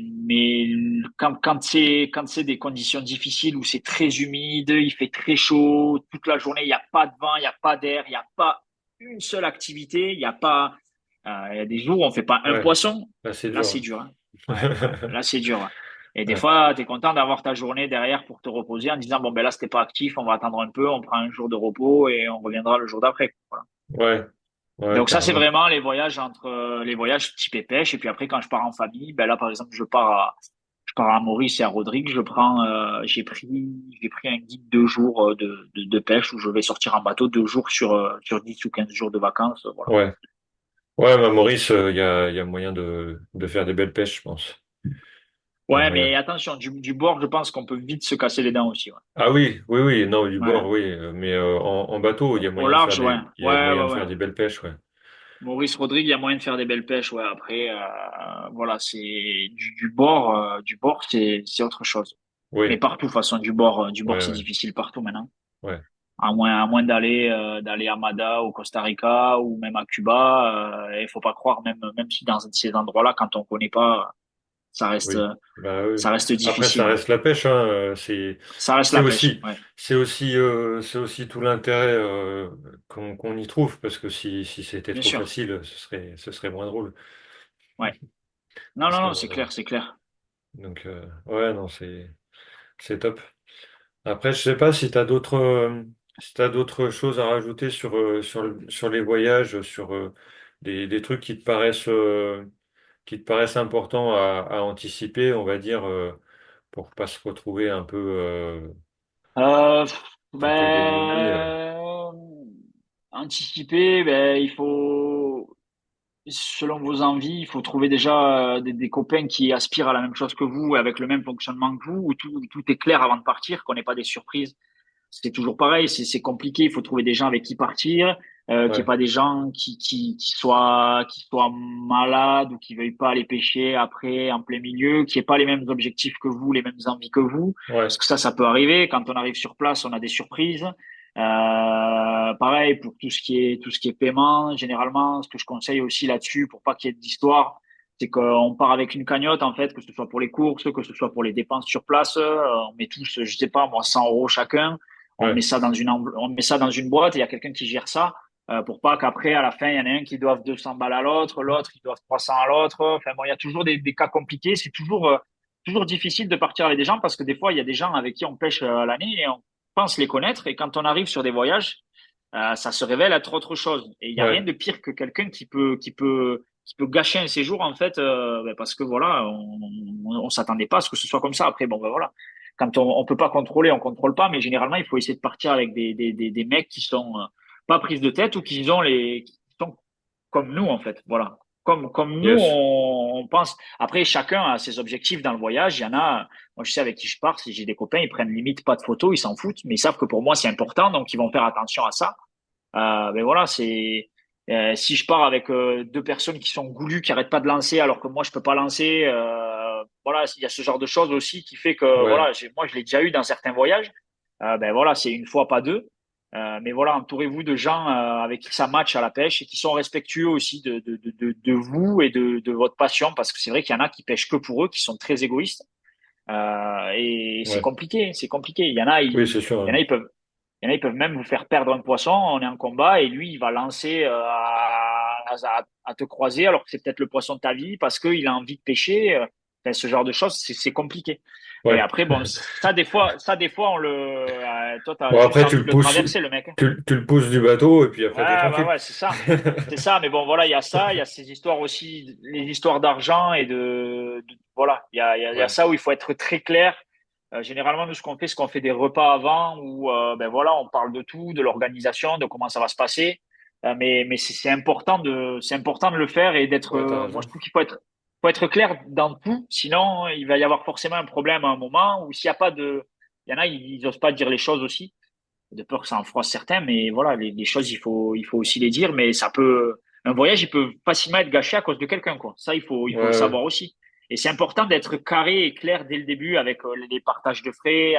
quand c'est des conditions difficiles où c'est très humide, il fait très chaud toute la journée, il n'y a pas de vent, il n'y a pas d'air, il n'y a pas une seule activité, il n'y a pas. Il y a des jours où on fait pas un ouais. poisson. Là, c'est Là, dur, c'est hein. dur, hein. Ouais, ouais. Là, c'est dur, ouais. Et des Ouais, fois, tu es content d'avoir ta journée derrière pour te reposer en disant, bon, ben là, c'était pas actif, on va attendre un peu, on prend un jour de repos et on reviendra le jour d'après. Voilà. ouais, ouais, Donc ça, c'est carrément. vraiment les voyages les voyages type pêche. Et puis après, quand je pars en famille, ben là, par exemple, je pars à Maurice et à Rodrigue, j'ai pris un guide 2 jours de pêche où je vais sortir en bateau 2 jours sur 10 ou 15 jours de vacances. Voilà. Ouais, ouais, bah, Maurice, il y a moyen de faire des belles pêches, je pense. Il y a Ouais, moyen. mais attention, du bord, je pense qu'on peut vite se casser les dents aussi. Ouais. Ah oui, oui, oui, non, du Ouais. bord, oui, mais en bateau, il y a Au moyen de faire large, ouais. il y a Ouais, moyen ouais, de ouais. faire des belles pêches, ouais. Maurice Rodrigue, il y a moyen de faire des belles pêches. Ouais, après, voilà, c'est du bord, c'est autre chose. Mais Oui, partout, de toute façon, du bord, ouais, c'est ouais, difficile partout maintenant. ouais, À moins d'aller à Mada, au Costa Rica ou même à Cuba. Il faut pas croire, même si dans ces endroits-là, quand on connaît pas, ça reste, oui. Bah oui. ça reste Après, difficile. ça Ouais. reste la pêche, hein. Ça reste C'est la pêche. aussi, Ouais, c'est aussi tout l'intérêt qu'on y trouve, parce que si c'était bien trop sûr. facile, ce serait moins drôle. Ouais. Non, Ce non, serait non, moins c'est drôle. clair, c'est clair. Donc, ouais, non, c'est top. Après, je sais pas si t'as d'autres choses à rajouter sur les voyages, sur des trucs qui te paraissent importants à anticiper, on va dire, pour pas se retrouver Euh, un peu démuni. ben, anticiper, ben, selon vos envies, il faut trouver déjà des copains qui aspirent à la même chose que vous, avec le même fonctionnement que vous, où tout est clair avant de partir, qu'on n'ait pas des surprises. C'est toujours pareil, c'est compliqué. Il faut trouver des gens avec qui partir, qu'il n'y ait Ouais, pas des gens qui soient malades ou qui veuillent pas aller pêcher après en plein milieu, qui n'aient pas les mêmes objectifs que vous, les mêmes envies que vous. Parce ouais, que ça peut arriver. Quand on arrive sur place, on a des surprises. Pareil pour tout ce qui est paiement. Généralement, ce que je conseille aussi là-dessus, pour pas qu'il y ait d'histoire, c'est qu'on part avec une cagnotte, en fait, que ce soit pour les courses, que ce soit pour les dépenses sur place. On met tous, je sais pas, moi, 100 euros chacun. On met ouais, ça dans une boîte et il y a quelqu'un qui gère ça, pour pas qu'après, à la fin, il y en ait un qui doive 200 balles à l'autre, il doit 300 à l'autre. Enfin bon, il y a toujours des cas compliqués. C'est toujours difficile de partir avec des gens parce que des fois, il y a des gens avec qui on pêche à l'année et on pense les connaître. Et quand on arrive sur des voyages, ça se révèle être autre chose. Et il n'y a rien ouais, de pire que quelqu'un qui peut gâcher un séjour, en fait, parce que voilà, on s'attendait pas à ce que ce soit comme ça. Après, bon, ben voilà. Quand on peut pas contrôler, on contrôle pas, mais généralement, il faut essayer de partir avec des mecs qui sont pas prises de tête ou qui sont comme nous, en fait. Voilà. Comme nous, yes, on pense. Après, chacun a ses objectifs dans le voyage. Il y en a, moi, je sais avec qui je pars, si j'ai des copains, ils prennent limite pas de photos, ils s'en foutent, mais ils savent que pour moi, c'est important, donc ils vont faire attention à ça. Mais voilà, si je pars avec deux personnes qui sont goulues, qui arrêtent pas de lancer, alors que moi je peux pas lancer, voilà, il y a ce genre de choses aussi qui fait que ouais, voilà, moi je l'ai déjà eu dans certains voyages. Ben voilà, c'est une fois, pas deux. Mais voilà, entourez-vous de gens avec qui ça match à la pêche et qui sont respectueux aussi de vous et de votre passion, parce que c'est vrai qu'il y en a qui pêchent que pour eux, qui sont très égoïstes. Et c'est ouais. compliqué, c'est compliqué. Il y en a, Oui, c'est sûr, il y en a, hein. ils peuvent même vous faire perdre un poisson. On est en combat et lui, il va lancer à te croiser alors que c'est peut-être le poisson de ta vie parce qu'il a envie de pêcher. Enfin, ce genre de choses, c'est compliqué. Et Ouais. après, bon, ça, des fois, toi, t'as Bon, juste après, envie de le traverser, le mec. tu le pousses du bateau et puis Ouais, après, t'es bah tranquille. ouais, c'est ça. C'est ça, mais bon, voilà, il y a ça, il y a ces histoires aussi, les histoires d'argent et voilà, il y a Ouais, ça où il faut être très clair. Généralement, nous, ce qu'on fait, c'est qu'on fait des repas avant où, ben voilà, on parle de tout, de l'organisation, de comment ça va se passer. Mais c'est important de le faire et d'être, ouais, t'as moi, je raison. trouve qu'il faut être clair dans tout, sinon, il va y avoir forcément un problème à un moment où s'il y a pas il y en a, ils osent pas dire les choses aussi de peur que ça en froisse certains, mais voilà, les choses, il faut aussi les dire, mais un voyage, il peut facilement être gâché à cause de quelqu'un, quoi. Ça, il Ouais, faut le ouais, savoir aussi. Et c'est important d'être carré et clair dès le début avec les partages de frais,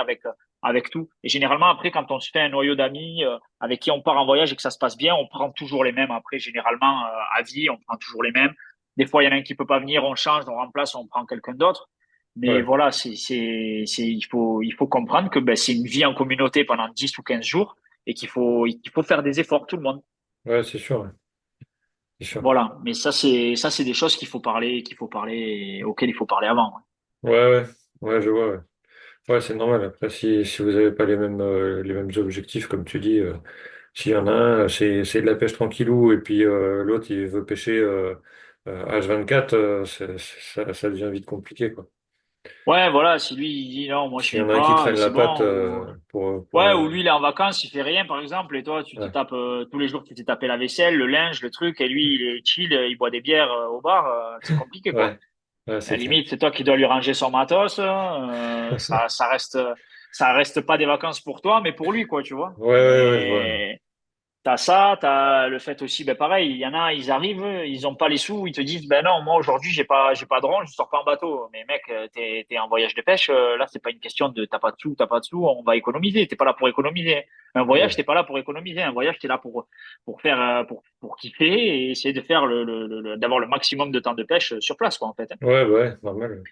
avec tout. Et généralement, après, quand on se fait un noyau d'amis avec qui on part en voyage et que ça se passe bien, on prend toujours les mêmes. Après, généralement, à vie, on prend toujours les mêmes. Des fois, il y en a un qui peut pas venir, on change, on remplace, on prend quelqu'un d'autre. Mais ouais, voilà, il faut comprendre que ben, c'est une vie en communauté pendant 10 ou 15 jours et qu'il faut faire des efforts, tout le monde. ouais, c'est sûr, ouais. C'est sûr. Voilà. Mais ça, c'est des choses qu'il faut parler, auxquelles il faut parler avant. Ouais. Ouais, ouais. Ouais, je vois. Ouais, ouais, c'est normal. Après, si vous n'avez pas les mêmes objectifs, comme tu dis, s'il y en a un, c'est de la pêche tranquillou, et puis l'autre, il veut pêcher H24, ça devient vite compliqué, quoi. Ouais, voilà, si lui il dit non, moi je S'il y viens en a un qui pas, traîne la c'est patte bon, ou pour ouais, ou lui il est en vacances, il fait rien par exemple, et toi tu te ouais, tapes tous les jours tu t'es tapé la vaisselle, le linge, le truc, et lui il est chill, il boit des bières au bar, c'est compliqué quoi. ouais, ouais, À la c'est clair. limite, c'est toi qui dois lui ranger son matos, ça reste pas des vacances pour toi, mais pour lui quoi, tu vois. Ouais, ouais, ouais, je vois. Mais t'as ça, t'as le fait aussi, ben pareil, il y en a, ils arrivent, ils ont pas les sous, ils te disent, ben non, moi aujourd'hui j'ai pas de rang, je sors pas en bateau. Mais mec, t'es en voyage de pêche, là c'est pas une question de t'as pas de sous, on va économiser. T'es pas là pour économiser. Un voyage, Ouais, t'es pas là pour économiser. Un voyage, t'es là pour faire, pour kiffer et essayer de faire d'avoir le maximum de temps de pêche sur place, quoi, en fait. ouais, ouais, normal.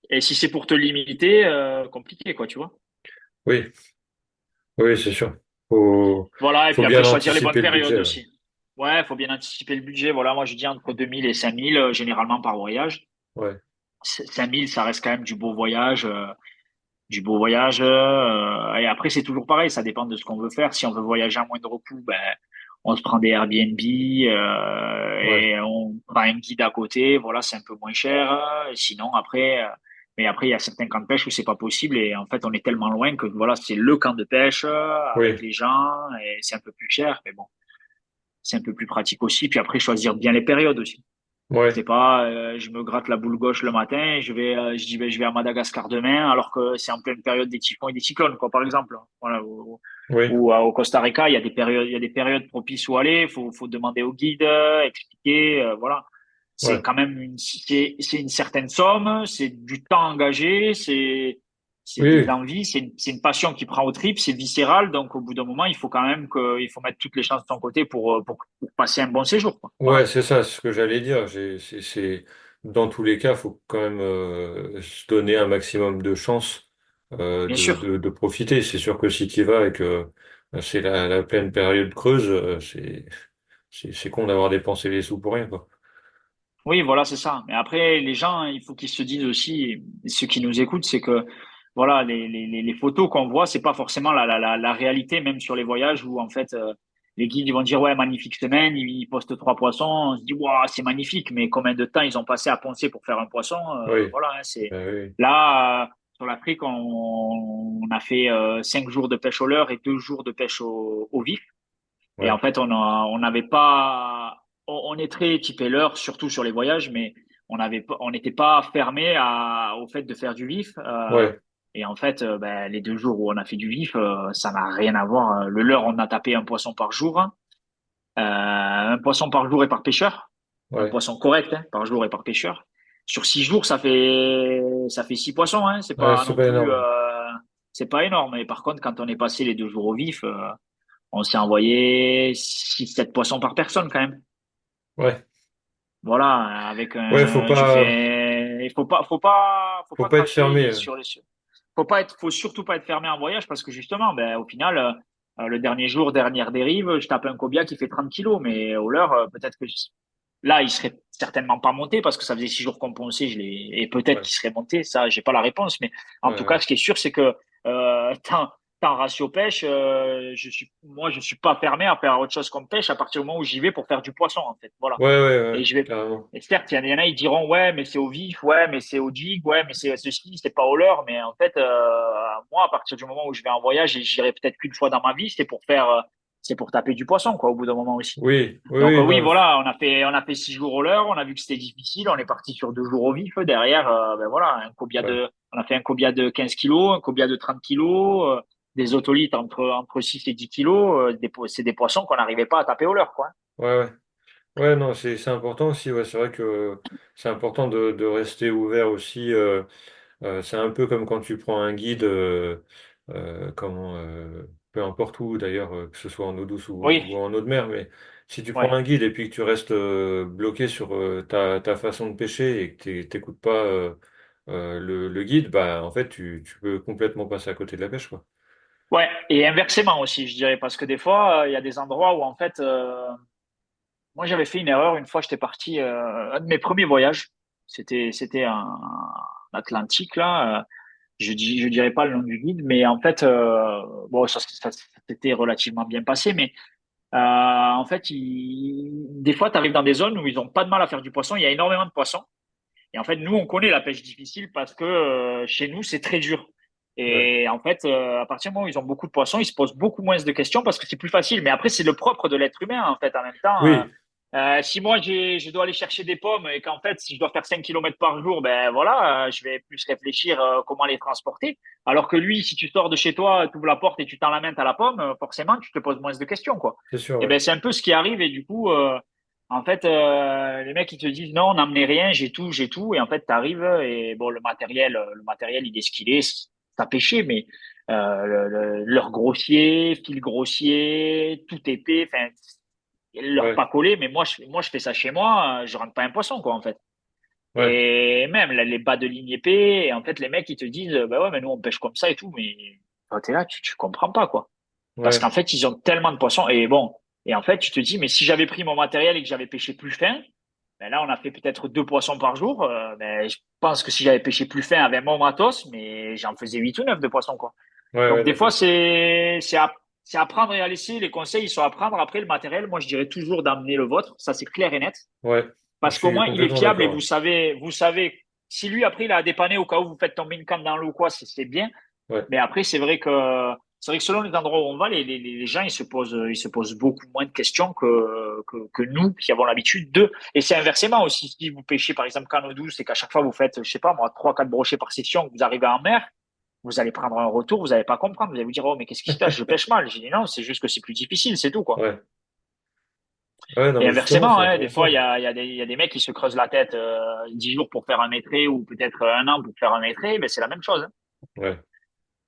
Et si c'est pour te limiter, compliqué, quoi, tu vois. Oui, oui, c'est sûr. Faut, Voilà, et faut puis après bien choisir les bonnes anticiper le périodes budget. Ouais, aussi. Ouais, faut bien anticiper le budget. Voilà, moi je dis entre 2000 et 5000 généralement par voyage. ouais, 5000 ça reste quand même du beau voyage. Et après c'est toujours pareil, ça dépend de ce qu'on veut faire. Si on veut voyager à moindre coût, ben on se prend des Airbnb ouais, et on prend un guide à côté. Voilà, c'est un peu moins cher. Sinon après, mais après il y a certains camps de pêche où c'est pas possible et en fait on est tellement loin que voilà c'est le camp de pêche avec oui, les gens et c'est un peu plus cher. Mais bon c'est un peu plus pratique aussi. Puis après, choisir bien les périodes aussi. C'est ouais, pas, je me gratte la boule gauche le matin, je dis, ben, je vais à Madagascar demain, alors que c'est en pleine période des typhons et des cyclones, quoi, par exemple. Voilà. oui, Au Costa Rica, il y a des périodes propices où aller, faut demander au guide, expliquer, voilà. C'est ouais. quand même c'est une certaine somme, c'est du temps engagé, c'est Oui, des oui. envies, c'est une passion qui prend au tripes, c'est viscéral, donc au bout d'un moment, il faut quand même il faut mettre toutes les chances de ton côté pour passer un bon séjour, quoi. Ouais, Voilà. c'est ça, ce que j'allais dire. Dans tous les cas, faut quand même se donner un maximum de chances Bien sûr. de profiter. C'est sûr que si tu y vas et que c'est la pleine période creuse, c'est con d'avoir dépensé les sous pour rien, quoi. Oui, voilà, c'est ça. Mais après, les gens, il faut qu'ils se disent aussi, ceux qui nous écoutent, c'est que voilà, les photos qu'on voit, c'est pas forcément la réalité, même sur les voyages où en fait les guides ils vont dire ouais, magnifique semaine, ils postent trois poissons, on se dit waouh, c'est magnifique, mais combien de temps ils ont passé à poncer pour faire un poisson, Oui, voilà, hein, c'est oui, là sur l'Afrique, on a fait 5 jours de pêche au leurre et 2 jours de pêche au vif. Et en ouais, fait, on n'avait pas, on est très typé l'heure, surtout sur les voyages, mais on n'était pas fermé au fait de faire du vif. ouais, Et en fait, ben, les 2 jours où on a fait du vif, ça n'a rien à voir. Le leurre, on a tapé un poisson par jour, un poisson par jour et par pêcheur, un ouais, poisson correct hein, par jour et par pêcheur. Sur 6 jours, ça fait 6 poissons. Hein. ouais, c'est pas énorme. C'est pas énorme. Et par contre, quand on est passé les 2 jours au vif. On s'est envoyé 6 7 poissons par personne quand même. Ouais, Voilà, ouais, il faut faut pas pas être fermé. cracher faut surtout pas être fermé en voyage parce que justement, ben, au final, le dernier jour, dernière dérive, je tape un cobia qui fait 30 kilos, mais au leurre, peut-être que là, il serait certainement pas monté parce que ça faisait 6 jours qu'on ponçait, et peut-être Ouais, qu'il serait monté. Ça, j'ai pas la réponse, mais en ouais, tout cas, ouais, ce qui est sûr, c'est que tant ratio pêche, moi, je suis pas fermé à faire autre chose comme pêche à partir du moment où j'y vais pour faire du poisson, en fait. Voilà. ouais, ouais, Et ouais, je vais, carrément. et certes, il y en a, ils diront, ouais, mais c'est au vif, ouais, mais c'est au jig, ouais, mais c'est ceci, c'est pas au leurre. Mais en fait, moi, à partir du moment où je vais en voyage et j'irai peut-être qu'une fois dans ma vie, c'est pour taper du poisson, quoi, au bout d'un moment aussi. Oui, oui, Donc oui, oui, non, voilà, on a fait 6 jours au leurre, on a vu que c'était difficile, on est parti sur 2 jours au vif. Derrière, ben voilà, ouais, on a fait un cobia de 15 kilos, un cobia de 30 kilos, des otolithes entre 6 et 10 kilos. C'est des poissons qu'on n'arrivait pas à taper au leurre, quoi. ouais, ouais. Ouais, non, c'est important aussi. Ouais, c'est vrai que c'est important de rester ouvert aussi. C'est un peu comme quand tu prends un guide, peu importe où d'ailleurs, que ce soit en eau douce Oui, ou en eau de mer, mais si tu prends ouais. un guide et puis que tu restes bloqué sur ta façon de pêcher et que t'écoutes pas le guide, bah en fait tu peux complètement passer à côté de la pêche, quoi. Ouais, et inversement aussi, je dirais, parce que des fois, il y a des endroits où, en fait, moi, j'avais fait une erreur. Une fois, j'étais parti, un de mes premiers voyages, c'était Atlantique, là. Je dirais pas le nom du guide, mais en fait, bon, ça s'était relativement bien passé, mais en fait, des fois, tu arrives dans des zones où ils ont pas de mal à faire du poisson. Il y a énormément de poissons. Et en fait, nous, on connaît la pêche difficile parce que chez nous, c'est très dur. Ouais. Et en fait, à partir du moment où ils ont beaucoup de poissons, ils se posent beaucoup moins de questions parce que c'est plus facile. Mais après, c'est le propre de l'être humain, en fait. En même temps, Oui, si moi, je dois aller chercher des pommes et qu'en fait, si je dois faire 5 kilomètres par jour, ben voilà, je vais plus réfléchir comment les transporter. Alors que lui, si tu sors de chez toi, tu ouvres la porte et tu tends la main à la pomme, forcément, tu te poses moins de questions, quoi. c'est sûr, Et ouais. ben, c'est un peu ce qui arrive. Et du coup, en fait, les mecs, ils te disent non, n'emmenez rien, j'ai tout, j'ai tout. Et en fait, t'arrives et bon, le matériel, il est ce qu'il est. Ça pêché, mais leur grossier, fil grossier, tout épais, enfin, leur Ouais, pas collé. Mais moi, je fais ça chez moi, je rentre pas un poisson, quoi, en fait. ouais, Et même là, les bas de ligne épais, et en fait, les mecs, ils te disent, bah ouais, mais nous, on pêche comme ça et tout. Mais quand t'es là, tu comprends pas, quoi. Parce ouais, qu'en fait, ils ont tellement de poissons. Et bon, et en fait, tu te dis, mais si j'avais pris mon matériel et que j'avais pêché plus fin, ben là, on a fait peut-être 2 poissons par jour. Ben, je pense que si j'avais pêché plus fin avec mon matos, mais j'en faisais 8 ou 9 de poissons, quoi. ouais, Donc, ouais, des fois, d'accord. c'est à prendre et à laisser. Les conseils, ils sont à prendre. Après, le matériel, moi, je dirais toujours d'amener le vôtre. Ça, c'est clair et net. Ouais, je Parce qu'au suis moins, il est complètement fiable et d'accord. vous savez, si lui, après, il a dépanné au cas où vous faites tomber une canne dans l'eau, quoi, c'est bien. Ouais, Mais après, c'est vrai que selon les endroits où on va, les gens, ils se posent beaucoup moins de questions que nous qui avons l'habitude de. Et c'est inversement aussi. Si vous pêchez, par exemple, canot douce et qu'à chaque fois vous faites, je sais pas, moi, 3, 4 brochets par section, que vous arrivez en mer, vous allez prendre un retour, vous n'allez pas comprendre. Vous allez vous dire, oh, mais qu'est-ce qui se passe? Je pêche mal. J'ai dit, non, c'est juste que c'est plus difficile, c'est tout, quoi. ouais, ouais, non, Et mais justement, inversement, c'est hein, des fois, il y intéressant. a, il y a des, il y a des mecs qui se creusent la tête 10 jours pour faire un métré ou peut-être un an pour faire un métré, ben, c'est la même chose, hein. Ouais,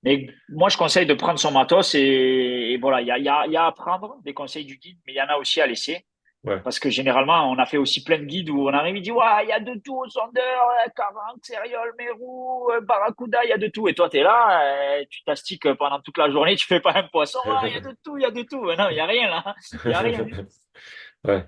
Mais moi, je conseille de prendre son matos et voilà, il y a à prendre des conseils du guide, mais il y en a aussi à laisser. ouais, Parce que généralement, on a fait aussi plein de guides où on arrive, il dit, ouais, il y a de tout au sondeur, carangue, céréole, mérou, barracuda, il y a de tout. Et toi, tu es là, tu t'astiques pendant toute la journée, tu fais pas un poisson, ah, il y a de tout, il y a de tout. Mais non, il y a rien là, il y a rien. ouais,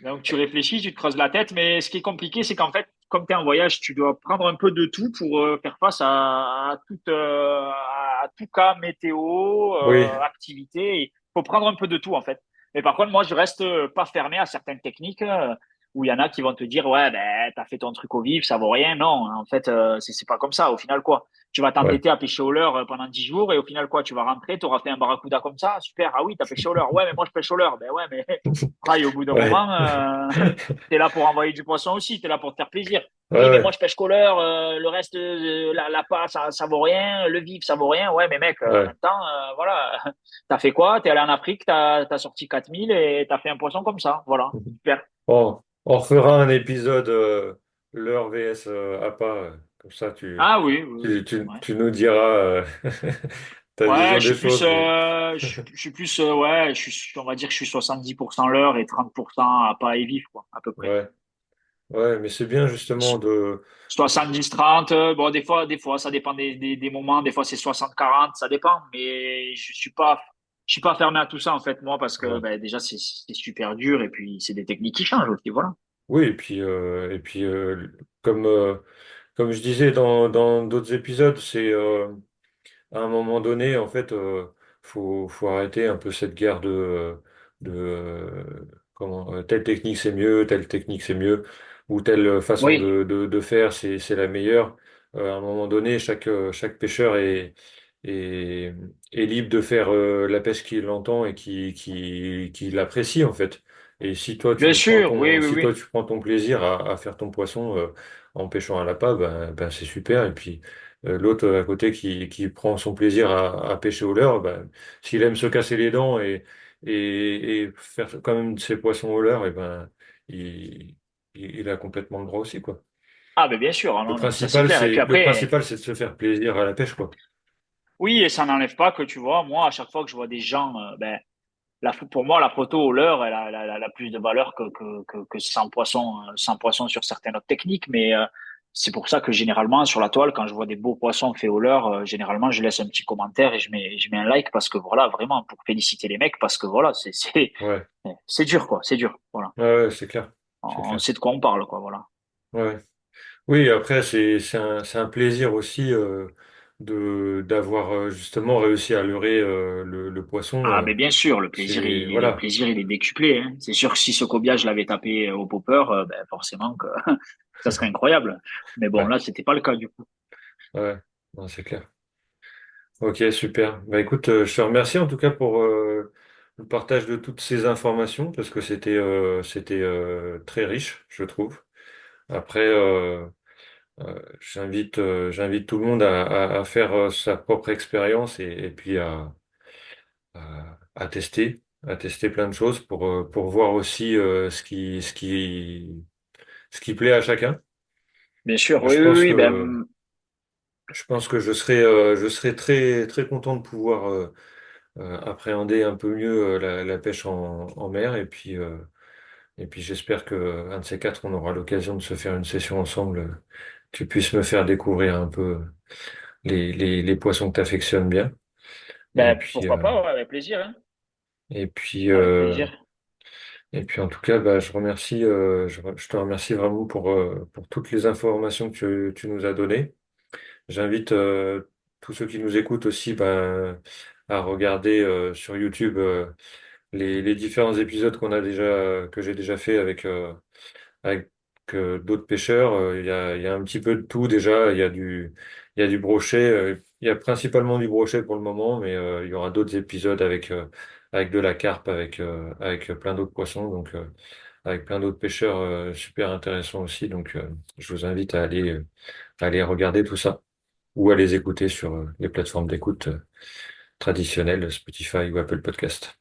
Donc tu réfléchis, tu te creuses la tête, mais ce qui est compliqué, c'est qu'en fait, comme tu es en voyage, tu dois prendre un peu de tout pour faire face à tout cas météo, oui, activité. Il faut prendre un peu de tout en fait. Mais par contre, moi, je reste pas fermé à certaines techniques où il y en a qui vont te dire, ouais, ben, t'as fait ton truc au vif, ça vaut rien. Non, en fait, c'est pas comme ça. Au final, quoi? Tu vas ouais. t'entêter à pêcher au leurre pendant 10 jours et au final, quoi? Tu vas rentrer, tu auras fait un barracuda comme ça. Super. Ah oui, t'as pêché au leurre. Ouais, mais moi, je pêche au leurre. Ben ouais, mais pareil, au bout d'un Ouais, moment, t'es là pour envoyer du poisson aussi, t'es là pour te faire plaisir. ouais, Oui, mais moi ouais, je pêche couleur, le reste, la passe, ça vaut rien, le vif, ça vaut rien. Ouais, mais mec, en ouais. même temps, voilà, t'as fait quoi? T'es allé en Afrique, t'as sorti 4 000 et t'as fait un poisson comme ça. Voilà, super. Bon, on refera un épisode l'heure vs appât, comme ça Ah oui, oui, oui. Ouais. tu nous diras ta Ouais, vision des choses. Mais je suis plus, ouais, on va dire que je suis 70% l'heure et 30% à pas et vif, quoi, à peu près. ouais, ouais, mais c'est bien justement de 70-30, bon, des fois, ça dépend des moments, des fois c'est 60-40, ça dépend, mais je suis pas fermé à tout ça, en fait, moi, parce que, ouais. ben, déjà, c'est super dur, et puis, c'est des techniques qui changent aussi, voilà. Oui, et puis comme comme je disais dans d'autres épisodes, c'est à un moment donné, en fait, faut arrêter un peu cette guerre comment, telle technique c'est mieux, telle technique c'est mieux, ou telle façon Oui, de faire c'est la meilleure. À un moment donné, chaque pêcheur est, est libre de faire la pêche qu'il entend et qui l'apprécie, en fait. Et bien sûr, oui, oui, si toi oui. tu prends ton plaisir à faire ton poisson en pêchant à l'appât, ben c'est super. Et puis l'autre à côté qui prend son plaisir à pêcher au leurre, ben, s'il aime se casser les dents et faire quand même ses poissons au leurre, et ben, il, il a complètement le droit aussi, quoi. Ah, ben, bien sûr, ah, non, non, mais ça, c'est clair. Et puis Le après, principal, c'est de se faire plaisir à la pêche, quoi. oui, et ça n'enlève pas que, tu vois, moi, à chaque fois que je vois des gens, ben, pour moi, la photo au leurre, elle a plus de valeur que 100 poissons, 100 poissons sur certaines autres techniques. Mais c'est pour ça que généralement, sur la toile, quand je vois des beaux poissons faits au leurre, généralement, je laisse un petit commentaire et je mets un like parce que voilà, vraiment, pour féliciter les mecs, parce que voilà, Ouais, c'est dur, quoi. C'est dur. Voilà. ouais, ouais, c'est clair, c'est On clair. sait de quoi on parle, quoi. Voilà. Ouais. Oui, après, c'est un plaisir aussi d'avoir justement réussi à leurrer le poisson. Ah, mais bien sûr, C'est, voilà. il est décuplé, hein. C'est sûr que si ce cobiya, je l'avais tapé au popper, ben, forcément que ça serait incroyable. Mais bon, Ouais, là, c'était pas le cas, du coup. ouais, non, c'est clair. Ok, super. Bah écoute, je te remercie en tout cas pour le partage de toutes ces informations parce que c'était très riche, je trouve. Après, j'invite tout le monde à faire sa propre expérience et puis à tester plein de choses pour voir aussi ce qui plaît à chacun. Bien sûr, Moi, oui, oui, oui, ben, je pense que je serais très, très content de pouvoir appréhender un peu mieux la pêche en mer. Et puis j'espère que un de ces quatre, on aura l'occasion de se faire une session ensemble. Tu puisses me faire découvrir un peu les poissons que tu affectionnes bien. Et puis, pourquoi pas, ouais, avec plaisir, hein. et puis, Avec euh, plaisir. et puis en tout cas, bah, je te remercie vraiment pour toutes les informations que tu nous as données. J'invite tous ceux qui nous écoutent aussi bah, à regarder sur YouTube les différents épisodes que j'ai déjà fait avec d'autres pêcheurs. Il y a un petit peu de tout déjà. Il y a du brochet. Il y a principalement du brochet pour le moment, mais il y aura d'autres épisodes avec de la carpe, avec plein d'autres poissons, donc avec plein d'autres pêcheurs super intéressants aussi. Donc, je vous invite à aller regarder tout ça ou à les écouter sur les plateformes d'écoute traditionnelles, Spotify ou Apple Podcast.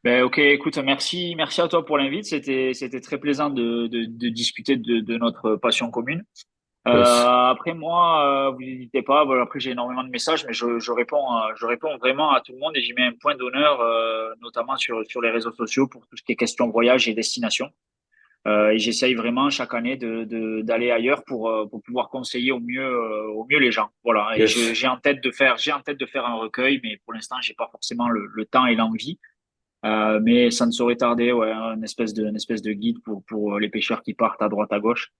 Ben, ok, écoute, merci à toi pour l'invite. C'était très plaisant de discuter de notre passion commune. Yes. Après moi, vous n'hésitez pas. Voilà, après, j'ai énormément de messages, mais je réponds vraiment à tout le monde et j'y mets un point d'honneur, notamment sur les réseaux sociaux pour tout ce qui est question voyage et destination. Et j'essaye vraiment chaque année d'aller ailleurs pour pouvoir conseiller au mieux les gens. Voilà. Et Yes. j'ai en tête de faire un recueil, mais pour l'instant, j'ai pas forcément le temps et l'envie. Mais ça ne saurait tarder, ouais, une espèce de guide pour les pêcheurs qui partent à droite à gauche.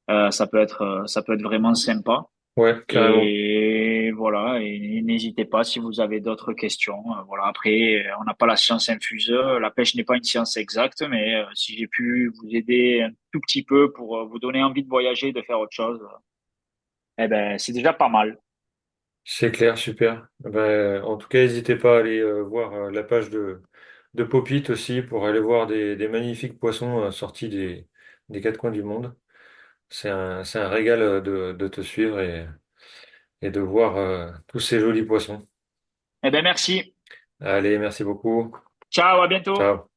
Ça peut être vraiment sympa. Ouais, carrément. Et voilà, et n'hésitez pas si vous avez d'autres questions. Voilà, après, on n'a pas la science infuse, la pêche n'est pas une science exacte, mais si j'ai pu vous aider un tout petit peu pour vous donner envie de voyager, de faire autre chose, eh ben, c'est déjà pas mal. C'est clair, super. Ben, en tout cas, n'hésitez pas à aller voir la page de Popit aussi pour aller voir des magnifiques poissons sortis des quatre coins du monde. C'est un régal de te suivre et de voir tous ces jolis poissons. Eh ben, merci. Allez, merci beaucoup. Ciao, à bientôt. Ciao.